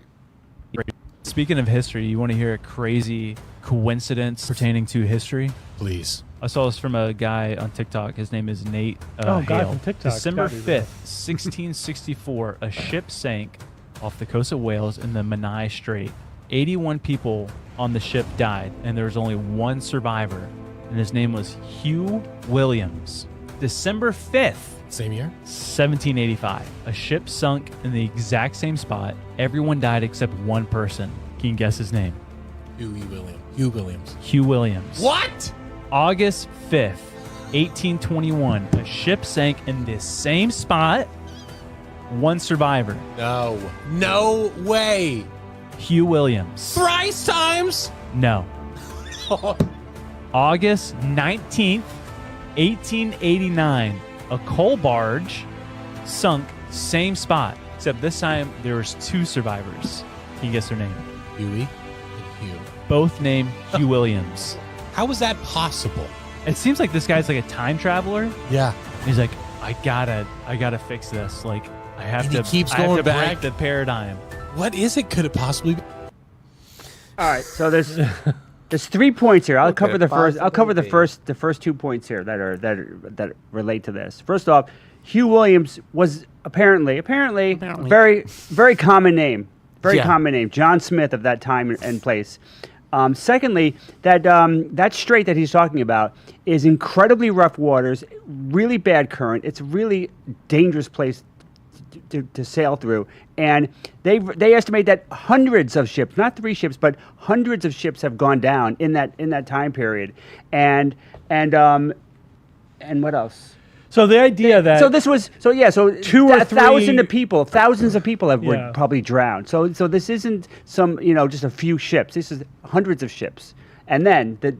Speaking of history, you want to hear a crazy coincidence pertaining to history?
Please.
I saw this from a guy on TikTok. His name is Nate
guy
Hale.
from TikTok.
December
Gotta be
5th, 1664, a ship sank off the coast of Wales in the Menai Strait. 81 people on the ship died, and there was only one survivor, and his name was Hugh Williams. December 5th.
Same year?
1785. A ship sunk in the exact same spot. Everyone died except one person. Can you guess his name?
Hugh Williams.
Hugh Williams.
What?
August 5th, 1821. A ship sank in this same spot. One survivor.
No way.
Hugh Williams.
Thrice times?
No. August 19th, 1889. A coal barge sunk same spot, except this time there was two survivors. Can you guess their name?
Huey and Hugh.
Both named Hugh Williams.
How was that possible?
It seems like this guy's like a time traveler.
Yeah.
He's like, I gotta fix this. Like, I have
And
to.
he keeps
I have
going
to
back.
break the paradigm.
What is it? Could it possibly be?
All right, so there's 3 points here. I'll cover the first. I'll cover the first 2 points here that relate to this. First off, Hugh Williams was apparently very very common name. Very common name. John Smith of that time and place. Secondly, that strait that he's talking about is incredibly rough waters, really bad current. It's a really dangerous place to sail through, and they estimate that hundreds of ships, not 3 ships, but hundreds of ships have gone down in that time period, and what else?
So the idea that
thousands of people were probably drowned. So this isn't some just a few ships. This is hundreds of ships, and then the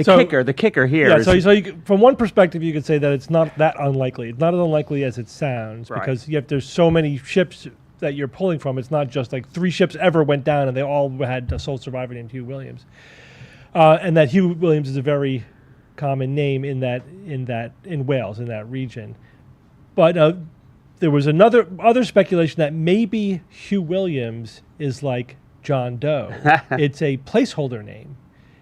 kicker here.
Yeah,
is,
so from one perspective, you could say that it's not that unlikely. It's not as unlikely as it sounds because there's so many ships that you're pulling from. It's not just like 3 ships ever went down and they all had a sole survivor named Hugh Williams, and that Hugh Williams is a very common name in Wales, in that region. But there was other speculation that maybe Hugh Williams is like John Doe. It's a placeholder name.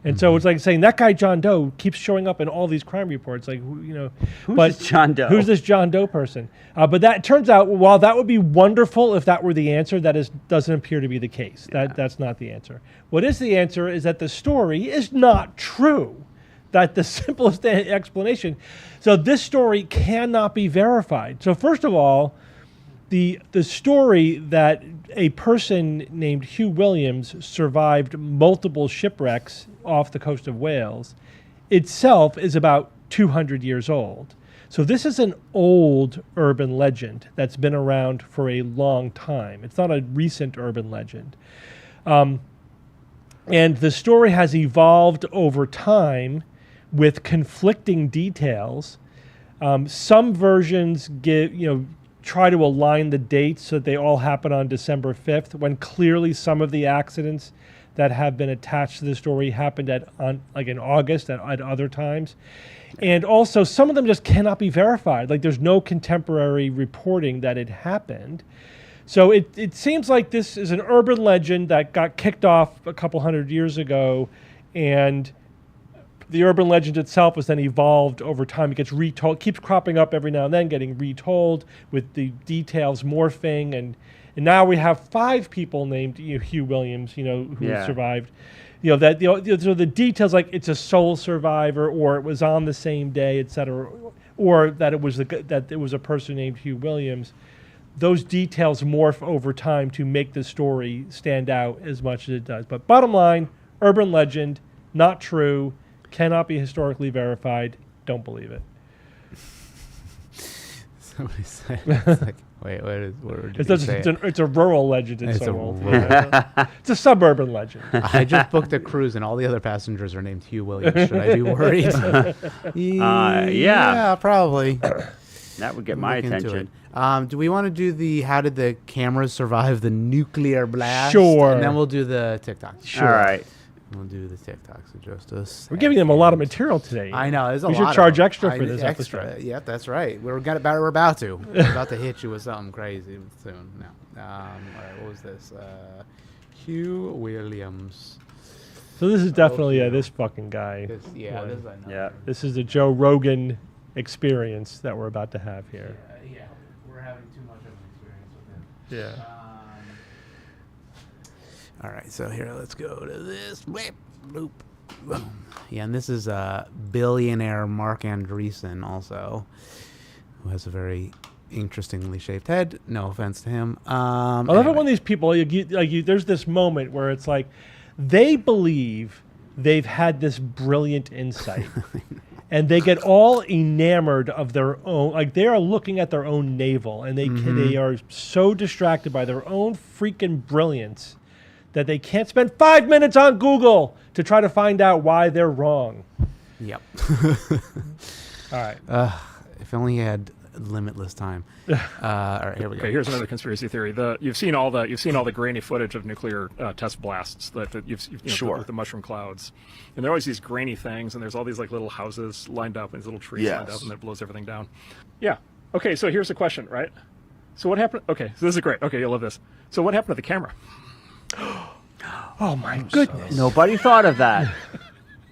And so it's like saying that guy John Doe keeps showing up in all these crime reports. Like,
Who's this John Doe?
Who's this John Doe person? But that turns out, while that would be wonderful if that were the answer, doesn't appear to be the case. That's not the answer. What is the answer is that the story is not true. That the simplest explanation. So this story cannot be verified. So first of all, the story that a person named Hugh Williams survived multiple shipwrecks off the coast of Wales itself is about 200 years old. So this is an old urban legend that's been around for a long time. It's not a recent urban legend. And the story has evolved over time with conflicting details. Some versions try to align the dates so that they all happen on December 5th, when clearly some of the accidents that have been attached to the story happened in August at other times. And also some of them just cannot be verified. Like there's no contemporary reporting that it happened. So it seems like this is an urban legend that got kicked off a couple hundred years ago, and the urban legend itself was then evolved over time. It gets retold, keeps cropping up every now and then, getting retold with the details morphing, and now we have 5 people named Hugh Williams, who survived. So the details, like it's a sole survivor, or it was on the same day, etc., or that it was a person named Hugh Williams. Those details morph over time to make the story stand out as much as it does. But bottom line, urban legend, not true. Cannot be historically verified. Don't believe it.
Somebody said, it's like, wait,
it's a rural legend. It's a suburban legend.
I just booked a cruise, and all the other passengers are named Hugh Williams. Should I be worried? Yeah, probably.
That would get my attention.
Do we want to do how did the cameras survive the nuclear blast?
Sure.
And then we'll do the TikTok.
Sure. All right.
We'll do the TikToks in just a second.
We're giving them a lot of material today.
I know. There's a lot.
We should charge extra for this
extra.
episode.
Yep, that's right. We're about to. We're about to hit you with something crazy soon. No. All right. What was this? Hugh Williams.
So this is definitely this fucking guy.
This I know.
This is the Joe Rogan experience that we're about to have here.
Yeah. We're having too much of an experience with him.
Yeah.
All right, so here, let's go to this. Blip, bloop, boom. Yeah, and this is billionaire Mark Andreessen also, who has a very interestingly shaped head. No offense to him.
I love it when these people, there's this moment where it's like they believe they've had this brilliant insight. And they get all enamored of their own, like they are looking at their own navel, and they are so distracted by their own freaking brilliance that they can't spend 5 minutes on Google to try to find out why they're wrong.
Yep.
All right.
If only you had limitless time. All right, here we go.
Okay, here's another conspiracy theory. You've seen all the grainy footage of nuclear test blasts that with the mushroom clouds, and there are always these grainy things, and there's all these like little houses lined up and these little trees lined up, and it blows everything down. Yeah. Okay, so here's the question, right? So what happened? Okay, so this is great. Okay, you'll love this. So what happened to the camera?
Oh my goodness!
Nobody thought of that.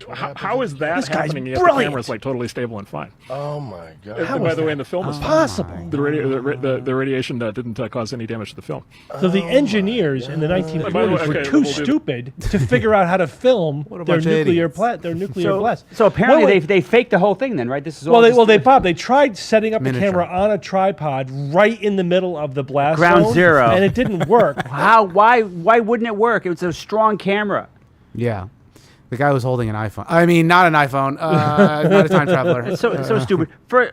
How is that happening? Yet the camera's like totally stable and fine.
Oh my god!
And by the way, in the film, it's
possible.
The radiation didn't cause any damage to the film.
So the engineers in the 1940s were too stupid to figure out how to film their nuclear blast.
So apparently they faked the whole thing then, right? This is all
they tried setting up the camera on a tripod right in the middle of the blast
ground
zone,
zero,
and it didn't work.
Why wouldn't it work? It was a strong camera.
Yeah. The guy was holding an iPhone. I mean, not an iPhone. Not a time traveler.
It's so stupid.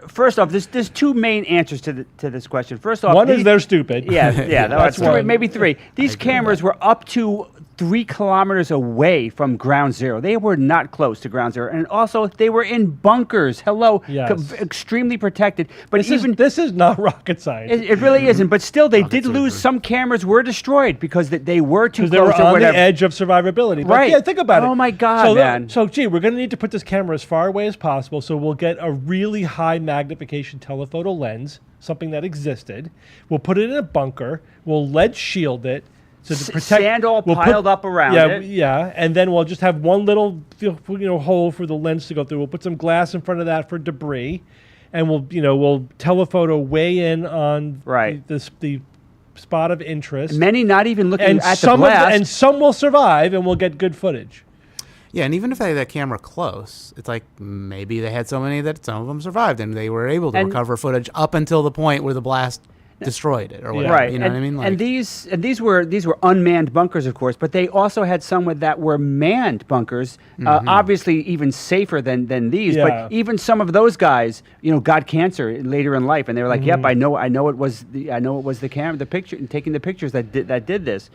First off, there's 2 main answers to this question. First off,
one is they're stupid.
Yeah, that's one. Maybe 3. These cameras were up to 3 kilometers away from ground zero. They were not close to ground zero, and also they were in bunkers. Extremely protected. But
this is not rocket science.
It really isn't. But still, they did lose. Some cameras were destroyed because they were too close.
They were on the edge of survivability.
Right.
Yeah, think about it.
Oh my God, man.
So, we're going to need to put this camera as far away as possible. So we'll get a really high magnification telephoto lens, something that existed. We'll put it in a bunker. We'll lead shield it. So to protect,
sand all piled up around it.
Yeah, and then we'll just have one little hole for the lens to go through. We'll put some glass in front of that for debris, and we'll telephoto way in on the spot of interest.
Many not even looking at the blast.
And some will survive, and we'll get good footage.
Yeah, and even if they had that camera close, it's like maybe they had so many that some of them survived, and they were able to recover footage up until the point where the blast destroyed it or whatever.
Right.
You know what I mean? Like,
and these were unmanned bunkers, of course, but they also had some that were manned bunkers, obviously even safer than these.
Yeah.
But even some of those guys, got cancer later in life, and they were like, "Yep, I know it was the camera, the picture, and taking the pictures that did this."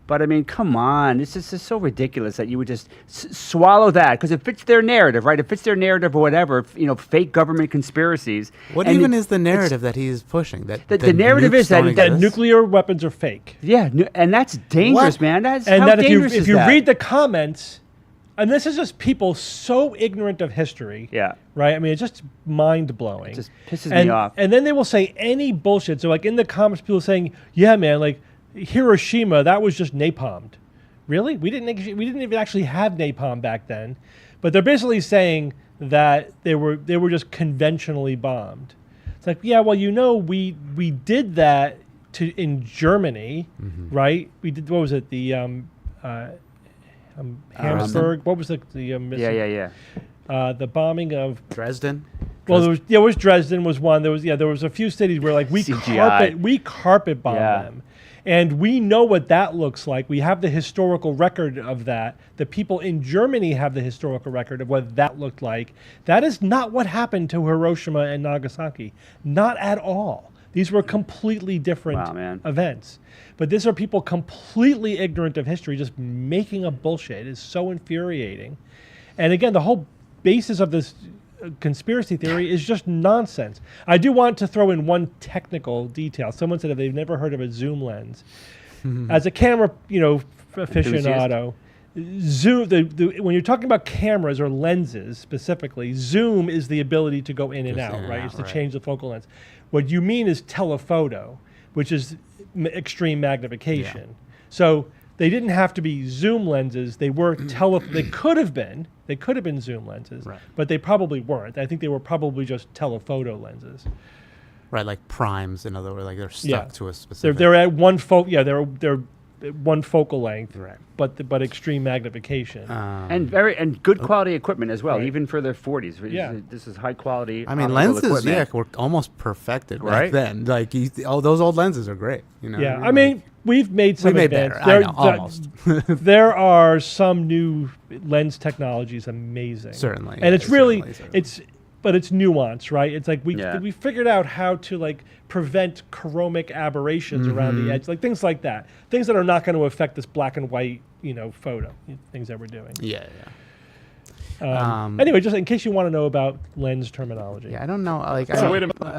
But I mean, come on, this is so ridiculous that you would just swallow that because it fits their narrative, right? It fits their narrative or whatever, fake government conspiracies.
What even is the narrative that he's pushing? That
the narrative is that
nuclear weapons are fake.
Yeah, and that's dangerous, man. How
that
dangerous
if
is
you
that?
read the comments, and this is just people so ignorant of history.
Yeah.
Right? I mean, it's just mind-blowing.
It just pisses me off.
And then they will say any bullshit. So, like, in the comments, people saying, yeah, man, like, Hiroshima, that was just napalmed. Really? We didn't even actually have napalm back then. But they're basically saying that they were just conventionally bombed. It's like, yeah, well, we did that in Germany, right? We did, what was it? The Hamburg. What was the the bombing of
Dresden.
Well, there was Dresden was one. There was a few cities where like we carpet bombed them. And we know what that looks like. We have the historical record of that. The people in Germany have the historical record of what that looked like. That is not what happened to Hiroshima and Nagasaki. Not at all. These were completely different events. But these are people completely ignorant of history, just making up bullshit. It is so infuriating. And again, the whole basis of this conspiracy theory is just nonsense. I do want to throw in one technical detail. Someone said if they've never heard of a zoom lens. As a camera, aficionado, zoom. When you're talking about cameras or lenses specifically, zoom is the ability to go in and out, right? It's to change the focal length. What you mean is telephoto, which is extreme magnification. Yeah. So they didn't have to be zoom lenses. They were They could have been. They could have been zoom lenses, but they probably weren't. I think they were probably just telephoto lenses.
Right, like primes. In other words, like they're stuck to a specific.
They're at one focal. Yeah, they're one focal length. Right. But extreme magnification.
And good quality equipment as well, even for their 40s. Yeah. This is high quality.
I mean, lenses, were almost perfected back then. Like those old lenses are great.
Yeah, I mean, we've made some advances.
Better. I know, almost.
There are some new lens technologies amazing.
Certainly.
And it's really but it's nuanced, right? It's like we figured out how to like prevent chromic aberrations around the edge, like things like that. Things that are not going to affect this black and white, photo, things that we're doing.
Yeah.
Anyway, just in case you want to know about lens terminology.
Yeah, I don't know. I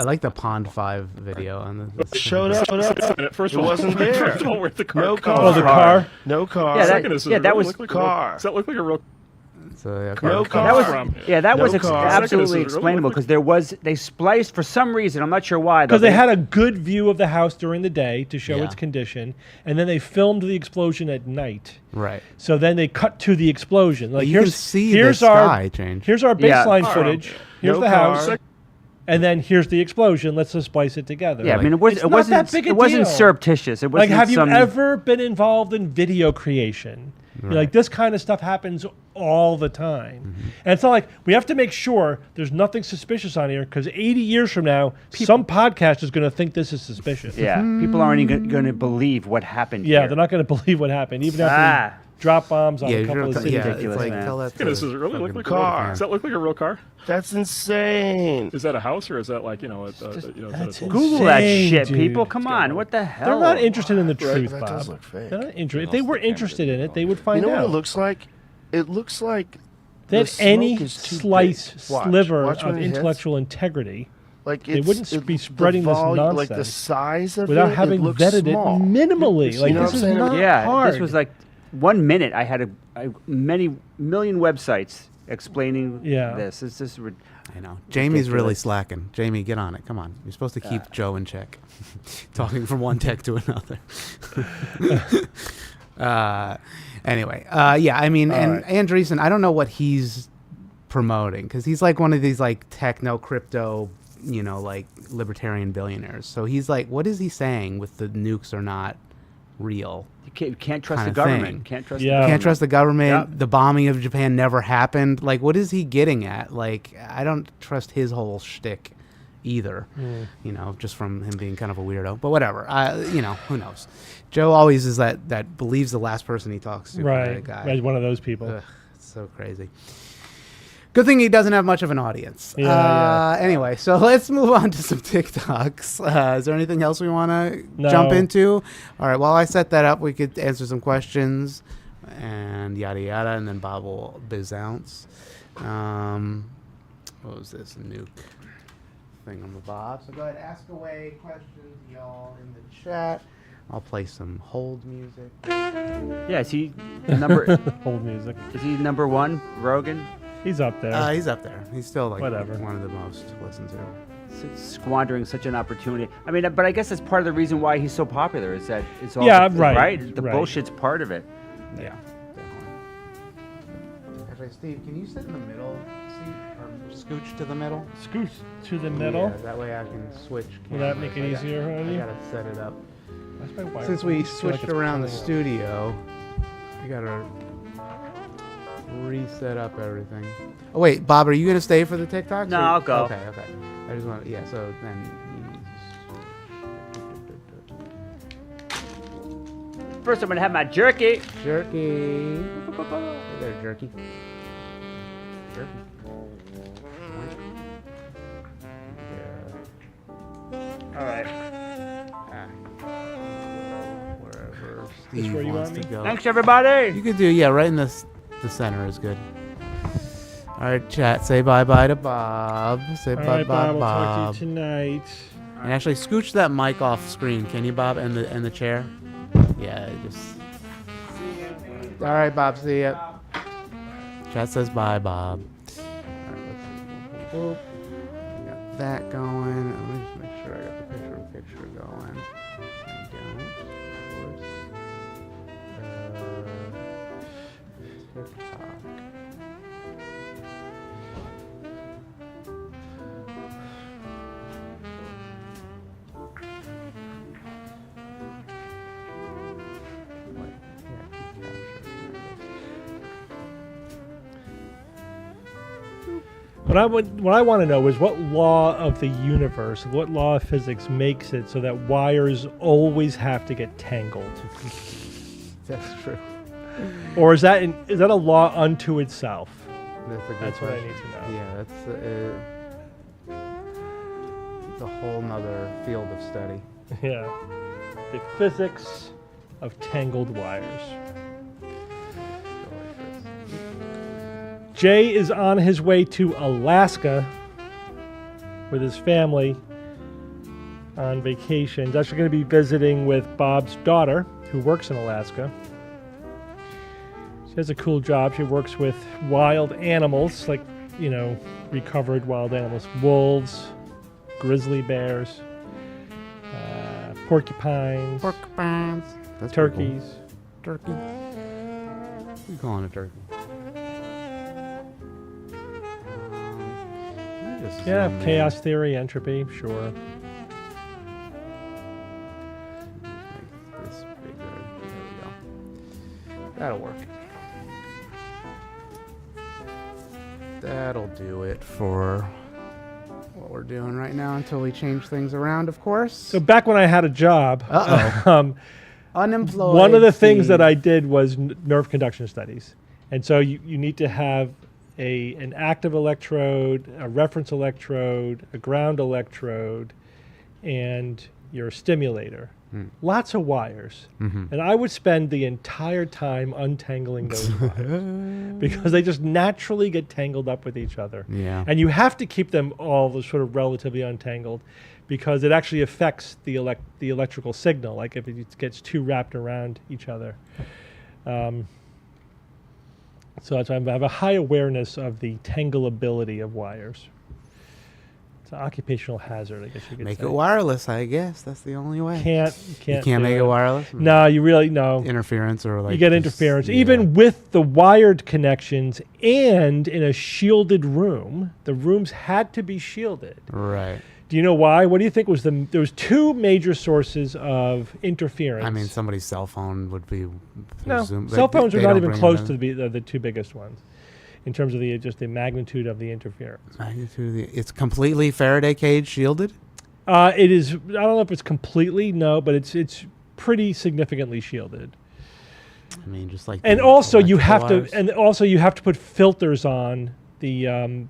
like the Pond 5 video on the
showed up. First of all, it wasn't there.
First of all, where'd the car
no
come
car.
Oh, the car.
No car.
Yeah,
that
was
like
car.
Does that look like a real?
No car.
That was absolutely explainable because they spliced for some reason. I'm not sure why.
Because they had a good view of the house during the day to show its condition, and then they filmed the explosion at night.
Right.
So then they cut to the explosion. Like
you can see the sky change.
Here's our baseline footage. Here's the house. And then here's the explosion. Let's just splice it together.
Yeah, I mean, it wasn't surreptitious. It wasn't
like, have you ever been involved in video creation? Right. Like, this kind of stuff happens all the time. And it's not like we have to make sure there's nothing suspicious on here because 80 years from now, some podcast is going to think this is suspicious.
Yeah, people aren't even going to believe what happened here.
They're not going to believe what happened, even after we drop bombs on a couple of cities.
Ridiculous,
does it really look like a car? Does that look like a real car?
That's insane.
Is that a house or is that like
Google that shit,
dude.
People. Come on, what the hell?
They're not interested in the truth,
that
Bob.
does look fake.
They're not interested. If they were interested in it, they would find out.
You know what it looks like? It looks like
that any sliver of intellectual integrity,
like
they wouldn't be spreading this nonsense.
Like the size of
without having vetted it minimally. Like, this is not hard.
This was like 1 minute. I had a many million websites explaining this. It's just
I know. Jamie's really slacking. Jamie, get on it. Come on. You're supposed to keep Joe in check. Talking from one tech to another. Anyway, I mean, and Andreessen, I don't know what he's promoting because he's like one of these like techno crypto, like libertarian billionaires. So he's like, what is he saying with the nukes are not real?
You can't trust the government. Can't trust
the government. The bombing of Japan never happened. Like, what is he getting at? Like, I don't trust his whole shtick either. Just from him being kind of a weirdo. But whatever. Who knows? Joe always is that believes the last person he talks to.
Right.
Guy.
Right, one of those people.
Ugh, it's so crazy. Good thing he doesn't have much of an audience. Anyway, so let's move on to some TikToks. Is there anything else we want to jump into? All right, while I set that up, we could answer some questions and yada yada, and then Bob will biz ounce. What was this? A nuke thing on the Bob. So go ahead, ask away questions, y'all, in the chat. I'll play some hold music.
Yeah, is he number...
hold music.
Is he number one, Rogan?
He's up there.
He's up there. He's still like
whatever,
one of the most listened to.
Squandering such an opportunity. I mean, but I guess that's part of the reason why he's so popular is that it's all
right.
The bullshit's part of it.
Yeah, definitely. Actually, Steve, can you sit in the middle seat or scooch to the middle?
Scooch to the middle.
Yeah, that way I can switch.
Will that make it easier on you?
I gotta set it up.
Wire
Since we switched around the studio, we gotta reset up everything. Oh wait, Bob, are you gonna stay for the TikToks?
No, I'll go.
Okay. I just want so then.
First, I'm gonna have my jerky.
Jerky. Hey there, jerky. Jerky.
All right.
Wherever
Steve where you
wants
want
to
me?
go.
Thanks, everybody.
You could do right in the center is good. All right, chat. Say bye to Bob. Say bye,
Bob.
Bob.
We'll talk to you tonight.
And actually, scooch that mic off screen, can you, Bob? And the chair. Yeah, just. All right, Bob. See ya. Chat says bye, Bob. All right, let's see. Got that going. Let me just make sure I got the picture going. I don't, of course. TikTok.
What I want to know is what law of the universe, what law of physics makes it so that wires always have to get tangled?
That's true.
Or is that a law unto itself?
That's
what I need to know.
Yeah, it's a whole nother field of study.
Yeah, the physics of tangled wires. Jay is on his way to Alaska with his family on vacation. He's actually going to be visiting with Bob's daughter, who works in Alaska. She has a cool job. She works with wild animals, like, recovered wild animals. Wolves, grizzly bears, porcupines.
That's
turkeys.
Cool. Turkey. What are you calling a turkey?
Yeah, chaos theory, entropy, sure.
Make this bigger. There we go. That'll work. That'll do it for what we're doing right now until we change things around, of course.
So back when I had a job,
unemployed.
One of the things that I did was nerve conduction studies. And so you need to have an active electrode, a reference electrode, a ground electrode, and your stimulator. Lots of wires. And I would spend the entire time untangling those wires because they just naturally get tangled up with each other.
Yeah.
And you have to keep them all sort of relatively untangled because it actually affects the electrical signal, like if it gets too wrapped around each other. So that's why I have a high awareness of the tangleability of wires. It's an occupational hazard, I guess you could
Make
say.
it wireless, I guess. That's the only way.
You
can't make it wireless?
No, you really, no.
Interference or like...
You get interference. Even with the wired connections and in a shielded room, the rooms had to be shielded.
Right.
Do you know why? What do you think was there was two major sources of interference.
I mean, somebody's cell phone would be...
No, cell phones are not even close to the two biggest ones in terms of just the magnitude of the interference.
It's completely Faraday cage shielded?
It is. I don't know if it's completely, no, but it's pretty significantly shielded.
I mean, just like...
And also you have to put filters on the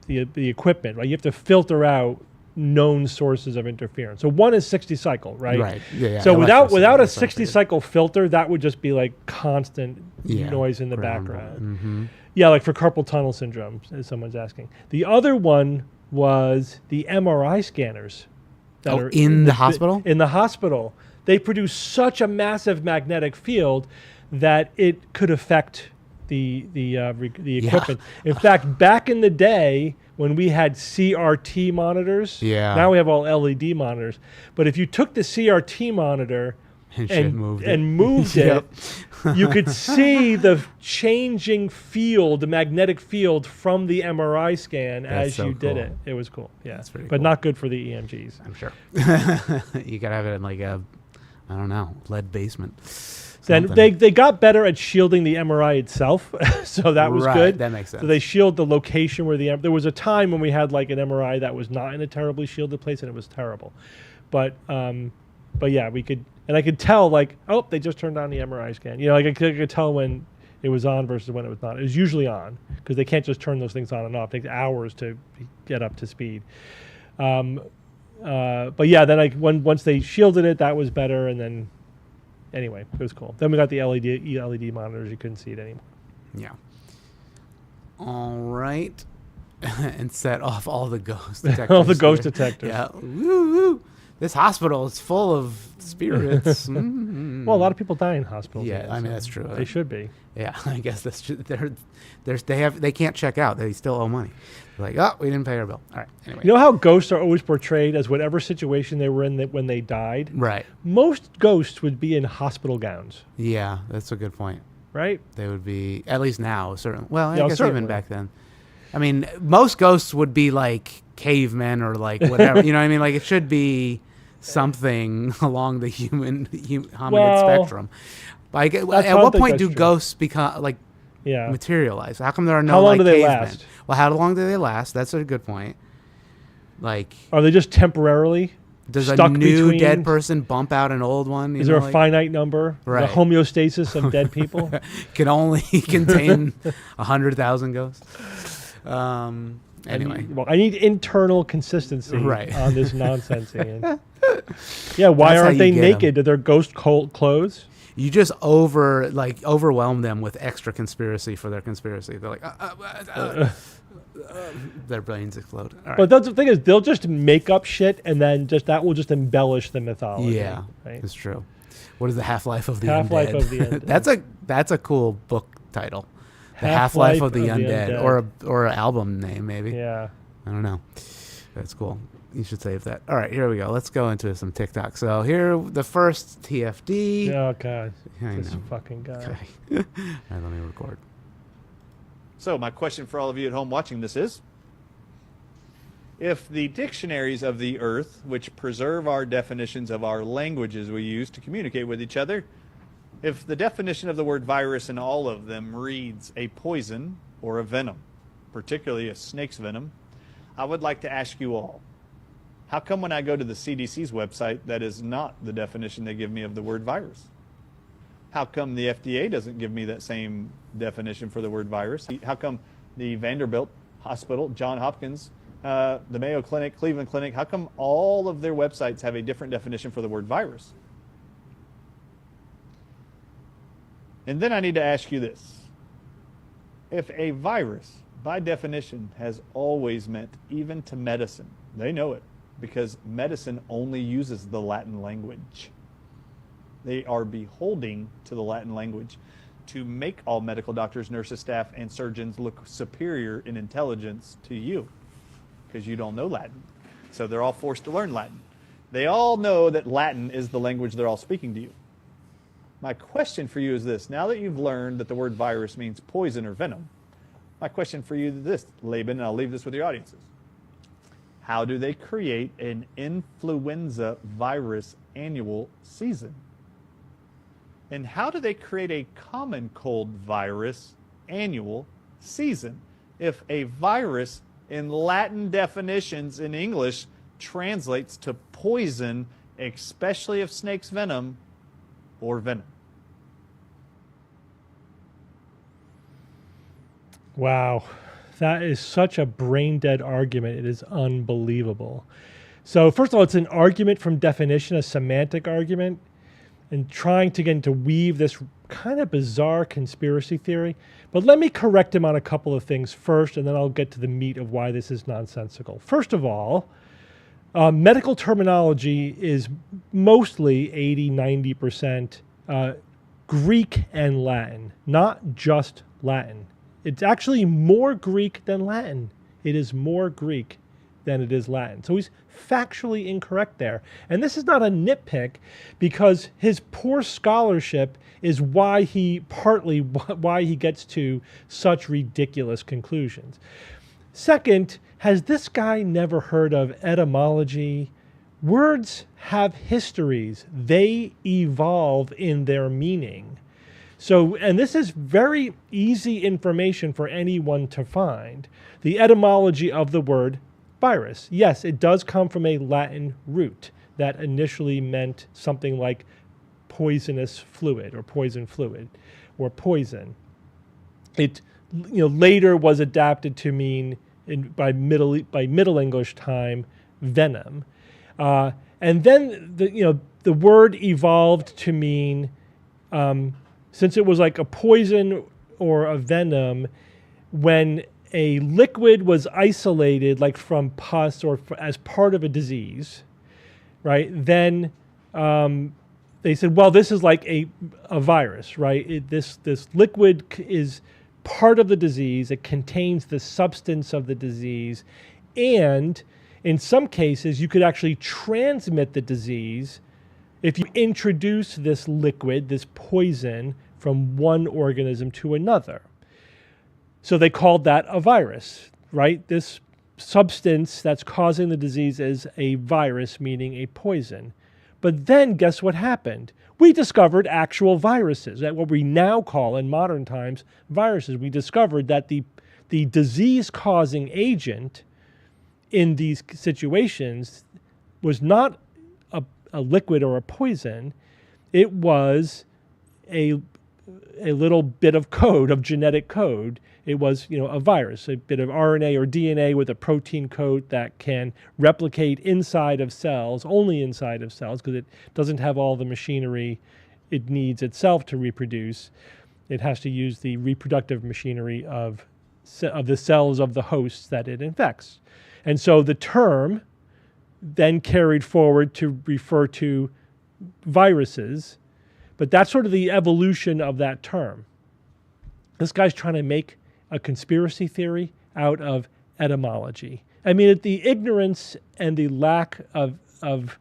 equipment, right? You have to filter out known sources of interference. So one is 60 cycle, right?
Right. Yeah,
so without a 60 cycle filter, that would just be like constant noise in the background.
Mm-hmm.
Yeah, like for carpal tunnel syndrome, as someone's asking. The other one was the MRI scanners that are
in the hospital?
In the hospital. They produce such a massive magnetic field that it could affect the equipment. In fact, back in the day when we had CRT monitors, now we have all LED monitors. But if you took the CRT monitor and moved it, you could see the changing field, the magnetic field from the MRI scan as you did it. It was cool. Yeah, that's pretty cool. Not good for the EMGs.
I'm sure. You gotta have it in like a, I don't know, lead basement.
Then they got better at shielding the MRI itself, so that was good.
That makes sense.
So they shield the location where there was a time when we had like an MRI that was not in a terribly shielded place, and it was terrible. But yeah, we could, and I could tell like, oh, they just turned on the MRI scan. You know, like I could tell when it was on versus when it was not. It was usually on because they can't just turn those things on and off. It takes hours to get up to speed. But yeah, then once they shielded it, that was better, and then. Anyway, it was cool. Then we got the LED monitors. You couldn't see it anymore.
Yeah. All right. And set off all the ghost detectors.
All the ghost detectors.
Yeah. Woo-woo. This hospital is full of spirits. Mm-hmm.
Well, a lot of people die in hospitals.
Yeah, I mean, that's true.
They should be.
Yeah, I guess that's true. They can't check out. They still owe money. They're like, oh, we didn't pay our bill. All right. Anyway.
You know how ghosts are always portrayed as whatever situation they were in when they died?
Right.
Most ghosts would be in hospital gowns.
Yeah, that's a good point.
Right?
They would be, at least now, certainly. Well, I guess
certainly.
even back then. I mean, most ghosts would be like cavemen or like whatever. You know what I mean? Like it should be something along the hominid spectrum. Like, at what point do ghosts become like materialize? How come there are no
how long do they
cavemen?
last?
Well, how long do they last? That's a good point. Like,
are they just temporarily?
Does a new dead person bump out an old one?
Is there a finite number?
Right.
The homeostasis of dead people
can only contain 100,000 ghosts. Anyway,
I need internal consistency on this nonsense. Yeah, why aren't they naked? Do their ghost clothes?
You just overwhelm them with extra conspiracy for their conspiracy. They're like, their brains explode. All right.
But that's the thing is, they'll just make up shit, and then that will just embellish the mythology.
Yeah,
right?
It's true. What is the Half-Life of the
Half-Life
Undead?
of the Undead.
That's a cool book title. The Half-Life of the Undead, or an album name maybe.
Yeah,
I don't know. That's cool. You should save that. All right, here we go. Let's go into some TikTok. So here, the first TFD.
Oh god,
this
fucking guy.
Okay. All right, let me record.
So my question for all of you at home watching this is, if the dictionaries of the earth, which preserve our definitions of our languages we use to communicate with each other, if the definition of the word virus in all of them reads a poison or a venom, particularly a snake's venom, I would like to ask you all, how come when I go to the CDC's website, that is not the definition they give me of the word virus? How come the FDA doesn't give me that same definition for the word virus? How come the Vanderbilt Hospital, Johns Hopkins, the Mayo Clinic, Cleveland Clinic, how come all of their websites have a different definition for the word virus? And then I need to ask you this. If a virus, by definition, has always meant even to medicine, they know it, because medicine only uses the Latin language. They are beholding to the Latin language. to make all medical doctors, nurses, staff, and surgeons look superior in intelligence to you, because you don't know Latin. So they're all forced to learn Latin. They all know that Latin is the language they're all speaking to you. My question for you is this. Now that you've learned that the word virus means poison or venom, my question for you is this, Laban, and I'll leave this with your audiences. How do they create an influenza virus annual season? And how do they create a common cold virus annual season? If a virus in Latin definitions in English translates to poison, especially of snake's venom or venom.
Wow. That is such a brain-dead argument. It is unbelievable. So first of all, it's an argument from definition, a semantic argument, and trying to get to weave this kind of bizarre conspiracy theory. But let me correct him on a couple of things first, and then I'll get to the meat of why this is nonsensical. First of all, medical terminology is mostly 80-90% Greek and Latin, not just Latin. It's actually more Greek than Latin. It is more Greek than it is Latin. So he's factually incorrect there. And this is not a nitpick, because his poor scholarship is partly why he gets to such ridiculous conclusions. Second, has this guy never heard of etymology? Words have histories. They evolve in their meaning. So, and this is very easy information for anyone to find. The etymology of the word virus. Yes, it does come from a Latin root that initially meant something like poisonous fluid or poison fluid or poison. It later was adapted to mean by Middle English time venom, and then the word evolved to mean since it was like a poison or a venom, when a liquid was isolated, like from pus or as part of a disease, right? Then they said, well, this is like a virus, right? This liquid is part of the disease. It contains the substance of the disease. And in some cases, you could actually transmit the disease if you introduce this liquid, this poison, from one organism to another. So they called that a virus, right? This substance that's causing the disease is a virus, meaning a poison. But then guess what happened? We discovered actual viruses, that what we now call in modern times viruses. We discovered that the disease-causing agent in these situations was not a liquid or a poison. It was a little bit of code, of genetic code. It was, a virus, a bit of RNA or DNA with a protein coat that can replicate inside of cells, only inside of cells, because it doesn't have all the machinery it needs itself to reproduce. It has to use the reproductive machinery of the cells of the hosts that it infects. And so the term then carried forward to refer to viruses, but that's sort of the evolution of that term. This guy's trying to make a conspiracy theory out of etymology. I mean, the ignorance and the lack of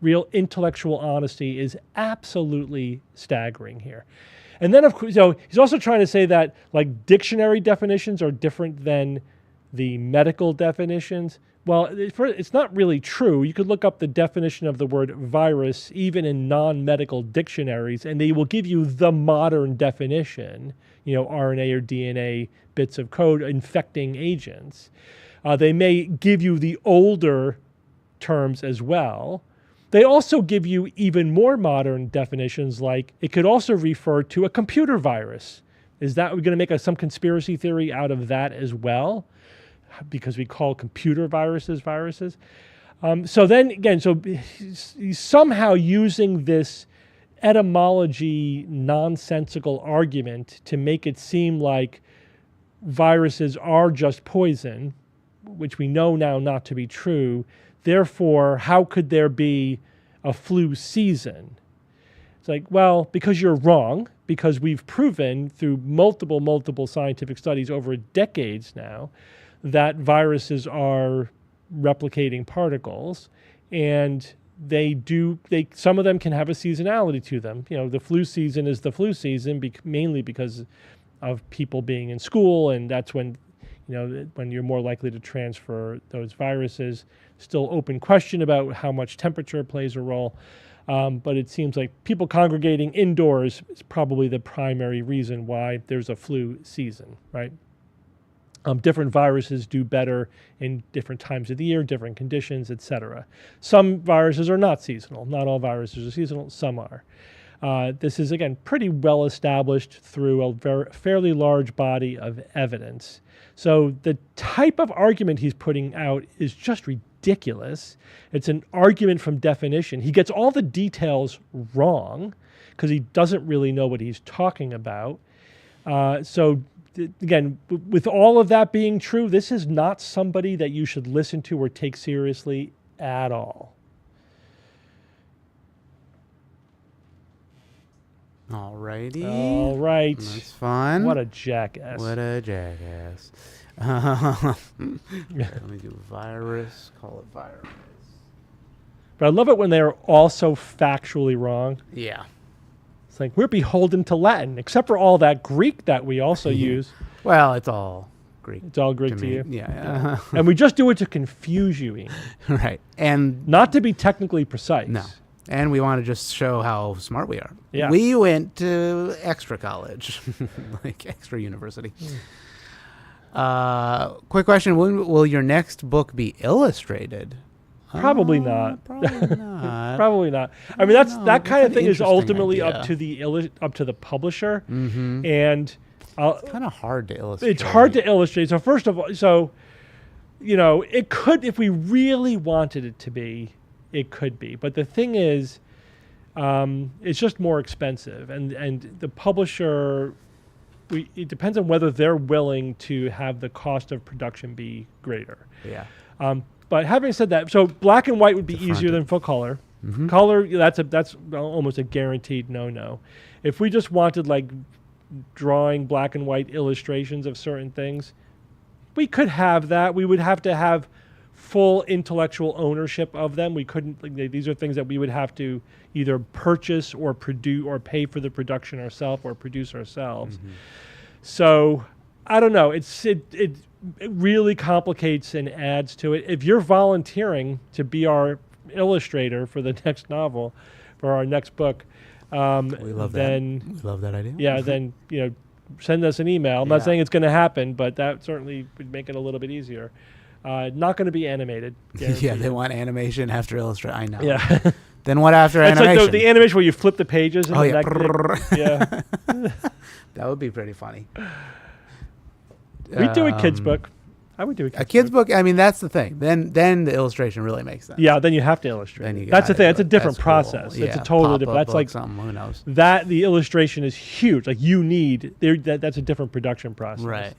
real intellectual honesty is absolutely staggering here. And then, of course, he's also trying to say that like dictionary definitions are different than the medical definitions. Well, it's not really true. You could look up the definition of the word virus even in non-medical dictionaries, and they will give you the modern definition, RNA or DNA bits of code infecting agents. They may give you the older terms as well. They also give you even more modern definitions, like it could also refer to a computer virus. Is that we're going to make some conspiracy theory out of that as well? Because we call computer viruses viruses. So then again, he's somehow using this etymology nonsensical argument to make it seem like viruses are just poison, which we know now not to be true. Therefore, how could there be a flu season? It's like, well, because you're wrong, because we've proven through multiple scientific studies over decades now that viruses are replicating particles, and some of them can have a seasonality to them. You know, the flu season is the flu season mainly because of people being in school, and that's when, you know, when you're more likely to transfer those viruses. Still open question about how much temperature plays a role, but it seems like people congregating indoors is probably the primary reason why there's a flu season, right? Different viruses do better in different times of the year, different conditions, etc. Some viruses are not seasonal. Not all viruses are seasonal. Some are. This is, again, pretty well established through a fairly large body of evidence. So the type of argument he's putting out is just ridiculous. It's an argument from definition. He gets all the details wrong because he doesn't really know what he's talking about. Again, with all of that being true, this is not somebody that you should listen to or take seriously at all.
Alrighty.
All right.
That's fun.
What a jackass.
What a jackass. Let me do virus. Call it virus.
But I love it when they're also factually wrong.
Yeah.
It's like, we're beholden to Latin, except for all that Greek that we also use.
Well, it's all Greek.
It's all Greek to you.
Yeah.
And we just do it to confuse you, Ian.
Right. And
not to be technically precise.
No. And we want to just show how smart we are.
Yeah.
We went to extra college, like extra university. Quick question. When will your next book be illustrated?
Probably not.
Probably not.
Probably not. I mean, that kind of thing is ultimately
idea.
up to the publisher,
Mm-hmm.
and
it's kind of hard to illustrate.
It's hard to illustrate. So first of all, you know, it could, if we really wanted it to be, it could be. But the thing is, it's just more expensive, and the publisher. It depends on whether they're willing to have the cost of production be greater.
Yeah.
But having said that, so black and white would be easier than full color.
Mm-hmm.
Color, that's almost a guaranteed no-no. If we just wanted like drawing black and white illustrations of certain things, we could have that. We would have to have full intellectual ownership of them. We couldn't. These are things that we would have to either purchase or produce or pay for the production ourselves or produce ourselves. Mm-hmm. So I don't know. It really complicates and adds to it. If you're volunteering to be our illustrator for the next novel, for our next book,
we love that. We love that idea.
Yeah, then send us an email. I'm not saying it's going to happen, but that certainly would make it a little bit easier. Not going to be animated.
Yeah, they want animation after illustrate. I know.
Yeah.
Then what after
it's
animation?
Like the animation where you flip the pages. And
yeah.
Yeah.
That would be pretty funny.
We'd do a kid's book. I would do
a kid's book. I mean, that's the thing. Then the illustration really makes sense.
Yeah, then you have to illustrate. That's the thing. That's a different process.
Cool.
It's a totally different. That's like
something. Who knows?
That the illustration is huge. Like you need that's a different production process.
Right.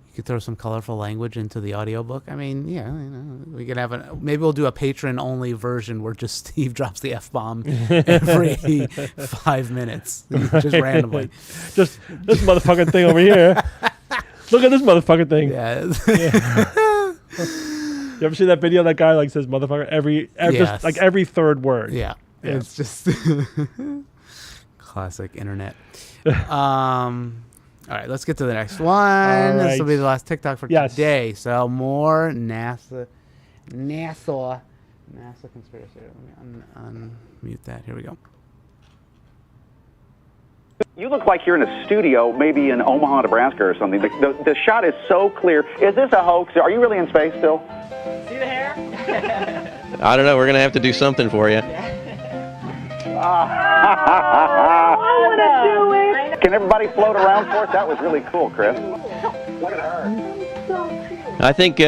You could throw some colorful language into the audiobook. I mean, yeah, we could have maybe we'll do a patron-only version where just Steve drops the F-bomb every 5 minutes, just randomly.
Just this motherfucking thing over here. Look at this motherfucking thing.
Yeah.
You ever see that video? That guy like says motherfucker every just like every third word.
Yeah. It's just classic internet. All right, let's get to the next one.
Right.
This will be the last TikTok for today. So more NASA conspiracy. Let me unmute that. Here we go.
You look like you're in a studio, maybe in Omaha, Nebraska or something. The shot is so clear. Is this a hoax? Are you really in space still?
See the hair?
I don't know. We're going to have to do something for you.
I want to do it.
Can everybody float around for it? That was really cool, Chris. Look at her.
I think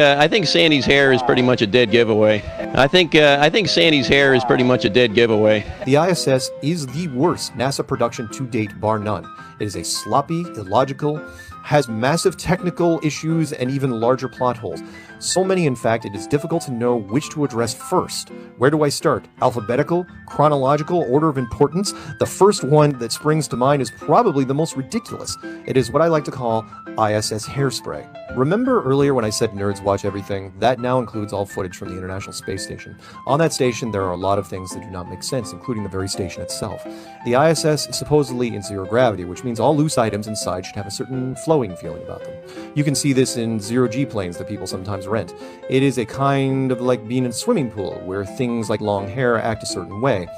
Sandy's hair is pretty much a dead giveaway. I think Sandy's hair is pretty much a dead giveaway.
The ISS is the worst NASA production to date, bar none. It is a sloppy, illogical, has massive technical issues and even larger plot holes. So many, in fact, it is difficult to know which to address first. Where do I start? Alphabetical? Chronological? Order of importance? The first one that springs to mind is probably the most ridiculous. It is what I like to call ISS hairspray. Remember earlier when I said nerds watch everything? That now includes all footage from the International Space Station. On that station, there are a lot of things that do not make sense, including the very station itself. The ISS is supposedly in zero gravity, which means all loose items inside should have a certain flowing feeling about them. You can see this in zero-G planes that people sometimes rent. It is a kind of like being in a swimming pool, where things like long hair act a certain way.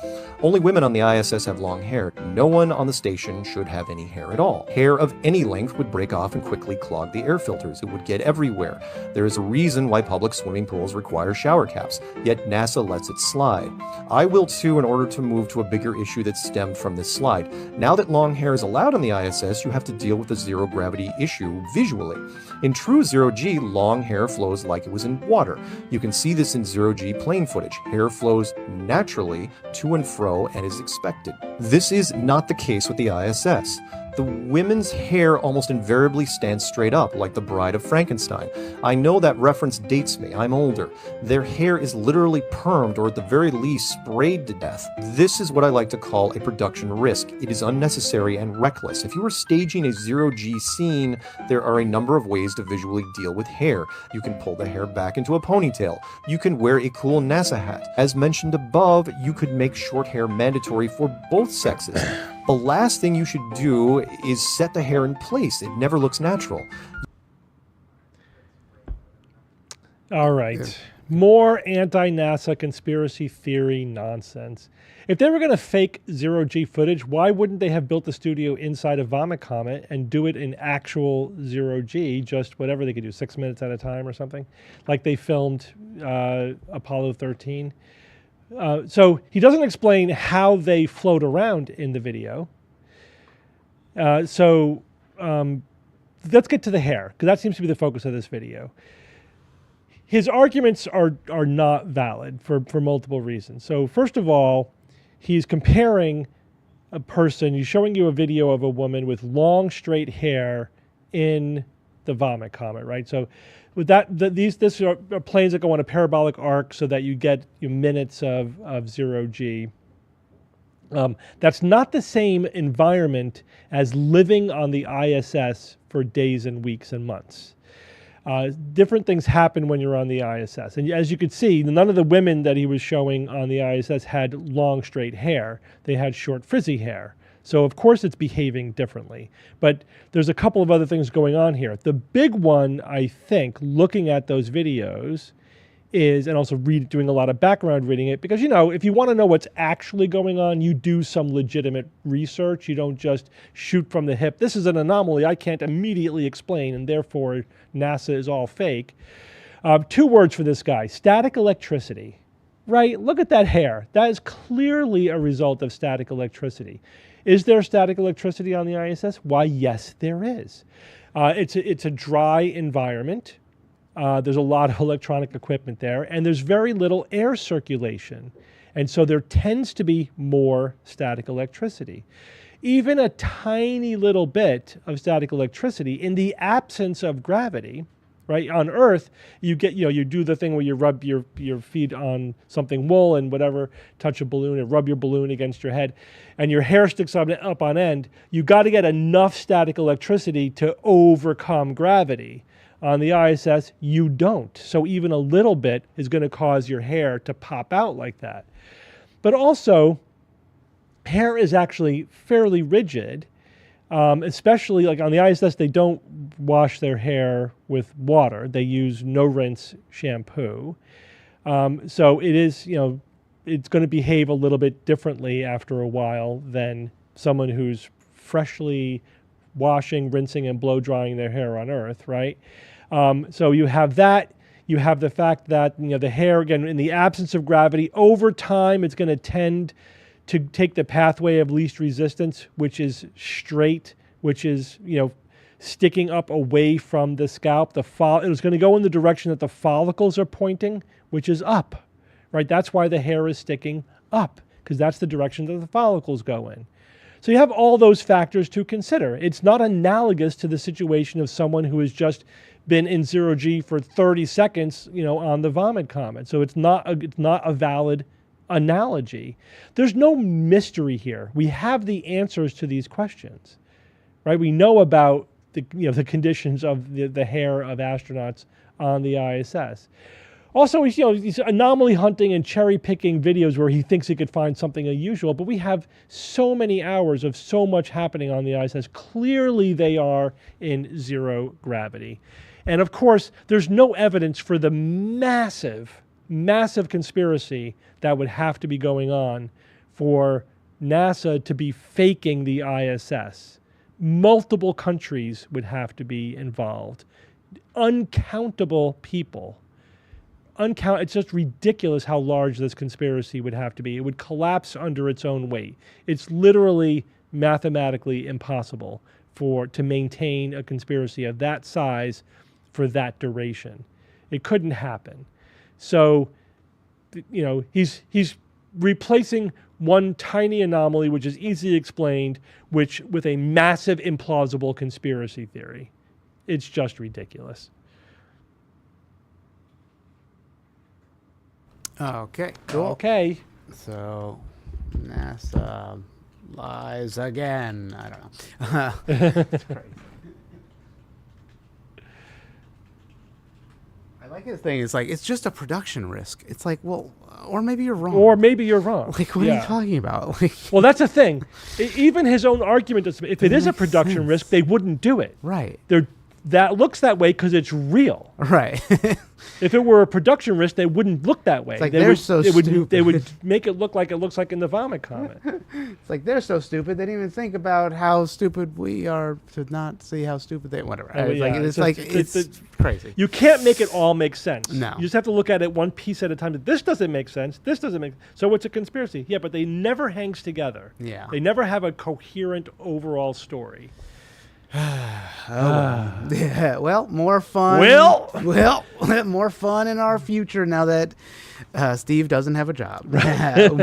Only women on the ISS have long hair. No one on the station should have any hair at all. Hair of any length would break off and quickly clog the air filters. It would get everywhere. There is a reason why public swimming pools require shower caps, yet NASA lets it slide. I will too, in order to move to a bigger issue that stemmed from this slide. Now that long hair is allowed on the ISS, you have to deal with the zero gravity issue visually. In true zero-G, long hair flows like it was in water. You can see this in zero-G plane footage. Hair flows naturally to and fro and is expected. This is not the case with the ISS. The women's hair almost invariably stands straight up, like the Bride of Frankenstein. I know that reference dates me. I'm older. Their hair is literally permed, or at the very least sprayed to death. This is what I like to call a production risk. It is unnecessary and reckless. If you are staging a zero-G scene, there are a number of ways to visually deal with hair. You can pull the hair back into a ponytail. You can wear a cool NASA hat. As mentioned above, you could make short hair mandatory for both sexes. The last thing you should do is set the hair in place. It never looks natural.
All right. More anti-NASA conspiracy theory nonsense. If they were going to fake zero-G footage, why wouldn't they have built the studio inside a Vomit Comet and do it in actual zero-G, just whatever they could do, 6 minutes at a time or something, like they filmed Apollo 13? So he doesn't explain how they float around in the video. Let's get to the hair, because that seems to be the focus of this video. His arguments are not valid for multiple reasons. So first of all, he's comparing a person, he's showing you a video of a woman with long straight hair in the Vomit Comet, right? So with that, these are planes that go on a parabolic arc so that you get minutes of zero-G. That's not the same environment as living on the ISS for days and weeks and months. Different things happen when you're on the ISS. And as you could see, none of the women that he was showing on the ISS had long straight hair. They had short frizzy hair. So of course it's behaving differently. But there's a couple of other things going on here. The big one, I think, looking at those videos is, and also doing a lot of background reading it, because, if you want to know what's actually going on, you do some legitimate research. You don't just shoot from the hip. This is an anomaly I can't immediately explain, and therefore NASA is all fake. 2 words for this guy: static electricity. Right? Look at that hair. That is clearly a result of static electricity. Is there static electricity on the ISS? Why, yes, there is. It's a dry environment. There's a lot of electronic equipment there, and there's very little air circulation. And so there tends to be more static electricity. Even a tiny little bit of static electricity in the absence of gravity, right? On Earth, you get, you do the thing where you rub your feet on something wool and whatever, touch a balloon and rub your balloon against your head, and your hair sticks up on end. You got to get enough static electricity to overcome gravity. On the ISS, you don't. So even a little bit is going to cause your hair to pop out like that. But also, hair is actually fairly rigid. Especially like on the ISS, they don't wash their hair with water. They use no-rinse shampoo. So it is, it's going to behave a little bit differently after a while than someone who's freshly washing, rinsing, and blow-drying their hair on Earth, right? So you have that. You have the fact that, the hair, again, in the absence of gravity, over time, it's going to tend to take the pathway of least resistance, which is straight, which is, sticking up away from the scalp. It was going to go in the direction that the follicles are pointing, which is up, right? That's why the hair is sticking up, because that's the direction that the follicles go in. So you have all those factors to consider. It's not analogous to the situation of someone who is just been in 0G for 30 seconds, on the vomit comet. So it's not a valid analogy. There's no mystery here. We have the answers to these questions, right? We know about the conditions of the hair of astronauts on the ISS. Also, he's anomaly hunting and cherry picking videos where he thinks he could find something unusual, but we have so many hours of so much happening on the ISS. Clearly they are in zero gravity. And of course, there's no evidence for the massive conspiracy that would have to be going on for NASA to be faking the ISS. Multiple countries would have to be involved. Uncountable people. It's just ridiculous how large this conspiracy would have to be. It would collapse under its own weight. It's literally mathematically impossible to maintain a conspiracy of that size for that duration. It couldn't happen. So, he's replacing one tiny anomaly, which is easily explained, with a massive implausible conspiracy theory. It's just ridiculous.
Okay, cool.
Okay.
So, NASA lies again. I don't know. It's crazy. I like his thing. It's like, it's just a production risk. It's like, well, or maybe you're wrong. Like, what are you talking about?
Well, that's the thing. Even his own argument is, if it is a production risk, they wouldn't do it.
Right.
That looks that way because it's real.
Right.
If it were a production risk, they wouldn't look that way.
It's like they're so stupid.
They would make it look like in the vomit comet.
It's like they're so stupid they didn't even think about how stupid we are to not see how stupid they. Whatever. It's crazy.
You can't make it all make sense.
No.
You just have to look at it one piece at a time. This doesn't make sense. This doesn't make. So it's a conspiracy. Yeah, but they never hangs together.
Yeah.
They never have a coherent overall story.
Yeah, well, more fun.
Well,
more fun in our future now that Steve doesn't have a job.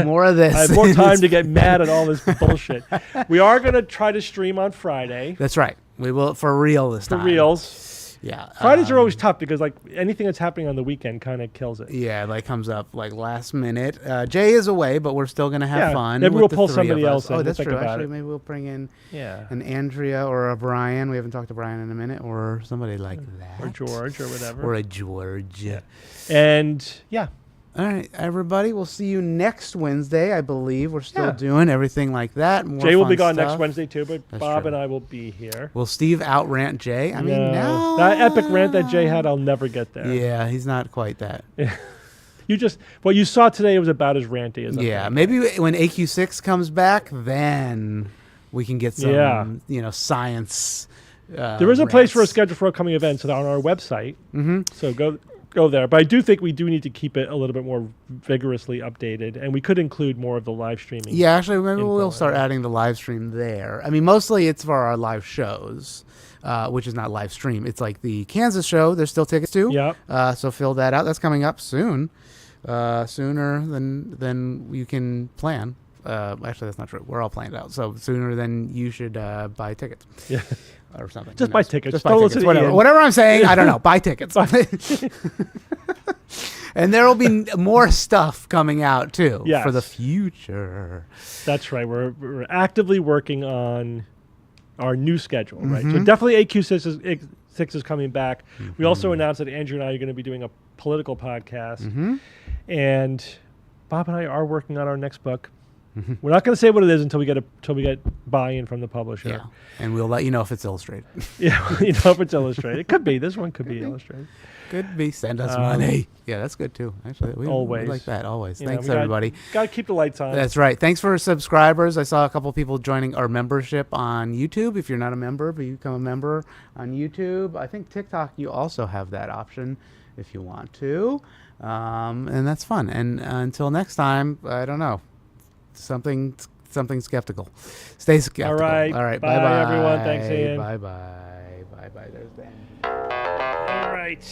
More of this.
I have more time to get mad at all this bullshit. We are going to try to stream on Friday.
That's right. We will for real this time.
For reals.
Yeah.
Fridays are always tough because anything that's happening on the weekend kind of kills it.
Yeah, comes up last minute. Jay is away, but we're still going to have fun.
Maybe we'll pull somebody else in.
Oh, that's true.
Actually,
maybe we'll bring in an Andrea or a Brian. We haven't talked to Brian in a minute, or somebody like that.
Or George or whatever.
Or a George.
Yeah. And yeah.
All right, everybody. We'll see you next Wednesday, I believe. We're still doing everything like that. More
Jay will be
fun
gone
stuff.
next Wednesday, too, but
That's
Bob
true.
and I will be here.
Will Steve out-rant Jay? I mean, no.
That epic rant that Jay had, I'll never get there.
Yeah, he's not quite that.
What you saw today was about as ranty as
maybe when AQ6 comes back, then we can get some, science.
There is a place for a schedule for upcoming events on our website.
Mm-hmm.
So go there. But I do think we do need to keep it a little bit more vigorously updated, and we could include more of the live streaming.
Yeah, actually, maybe we'll start adding the live stream there. I mean, mostly it's for our live shows, which is not live stream. It's like the Kansas show. There's still tickets to.
Yeah.
So fill that out. That's coming up soon, sooner than you can plan. Actually, that's not true. We're all planned out. So sooner than you should buy tickets.
Yeah.
Or something.
Just buy tickets.
Just buy tickets. Whatever I'm saying, I don't know. Buy tickets. And there will be more stuff coming out too for the future.
That's right. We're actively working on our new schedule, right? So definitely AQ6 is coming back. We also announced that Andrew and I are going to be doing a political podcast, and Bob and I are working on our next book. We're not going to say what it is until we get buy-in from the publisher.
Yeah, and we'll let you know if it's illustrated.
Yeah, if it's illustrated. It could be. This one could be illustrated.
Could be. Send us money. Yeah, that's good too. Actually, we like that always. Thanks, everybody.
Got to keep the lights on.
That's right. Thanks for subscribers. I saw a couple people joining our membership on YouTube. If you're not a member, but you become a member on YouTube. I think TikTok, you also have that option if you want to, and that's fun. And until next time, I don't know. Something skeptical. Stay skeptical.
All right. Bye, everyone. Thanks, Ian.
Bye. There's Dan.
All right.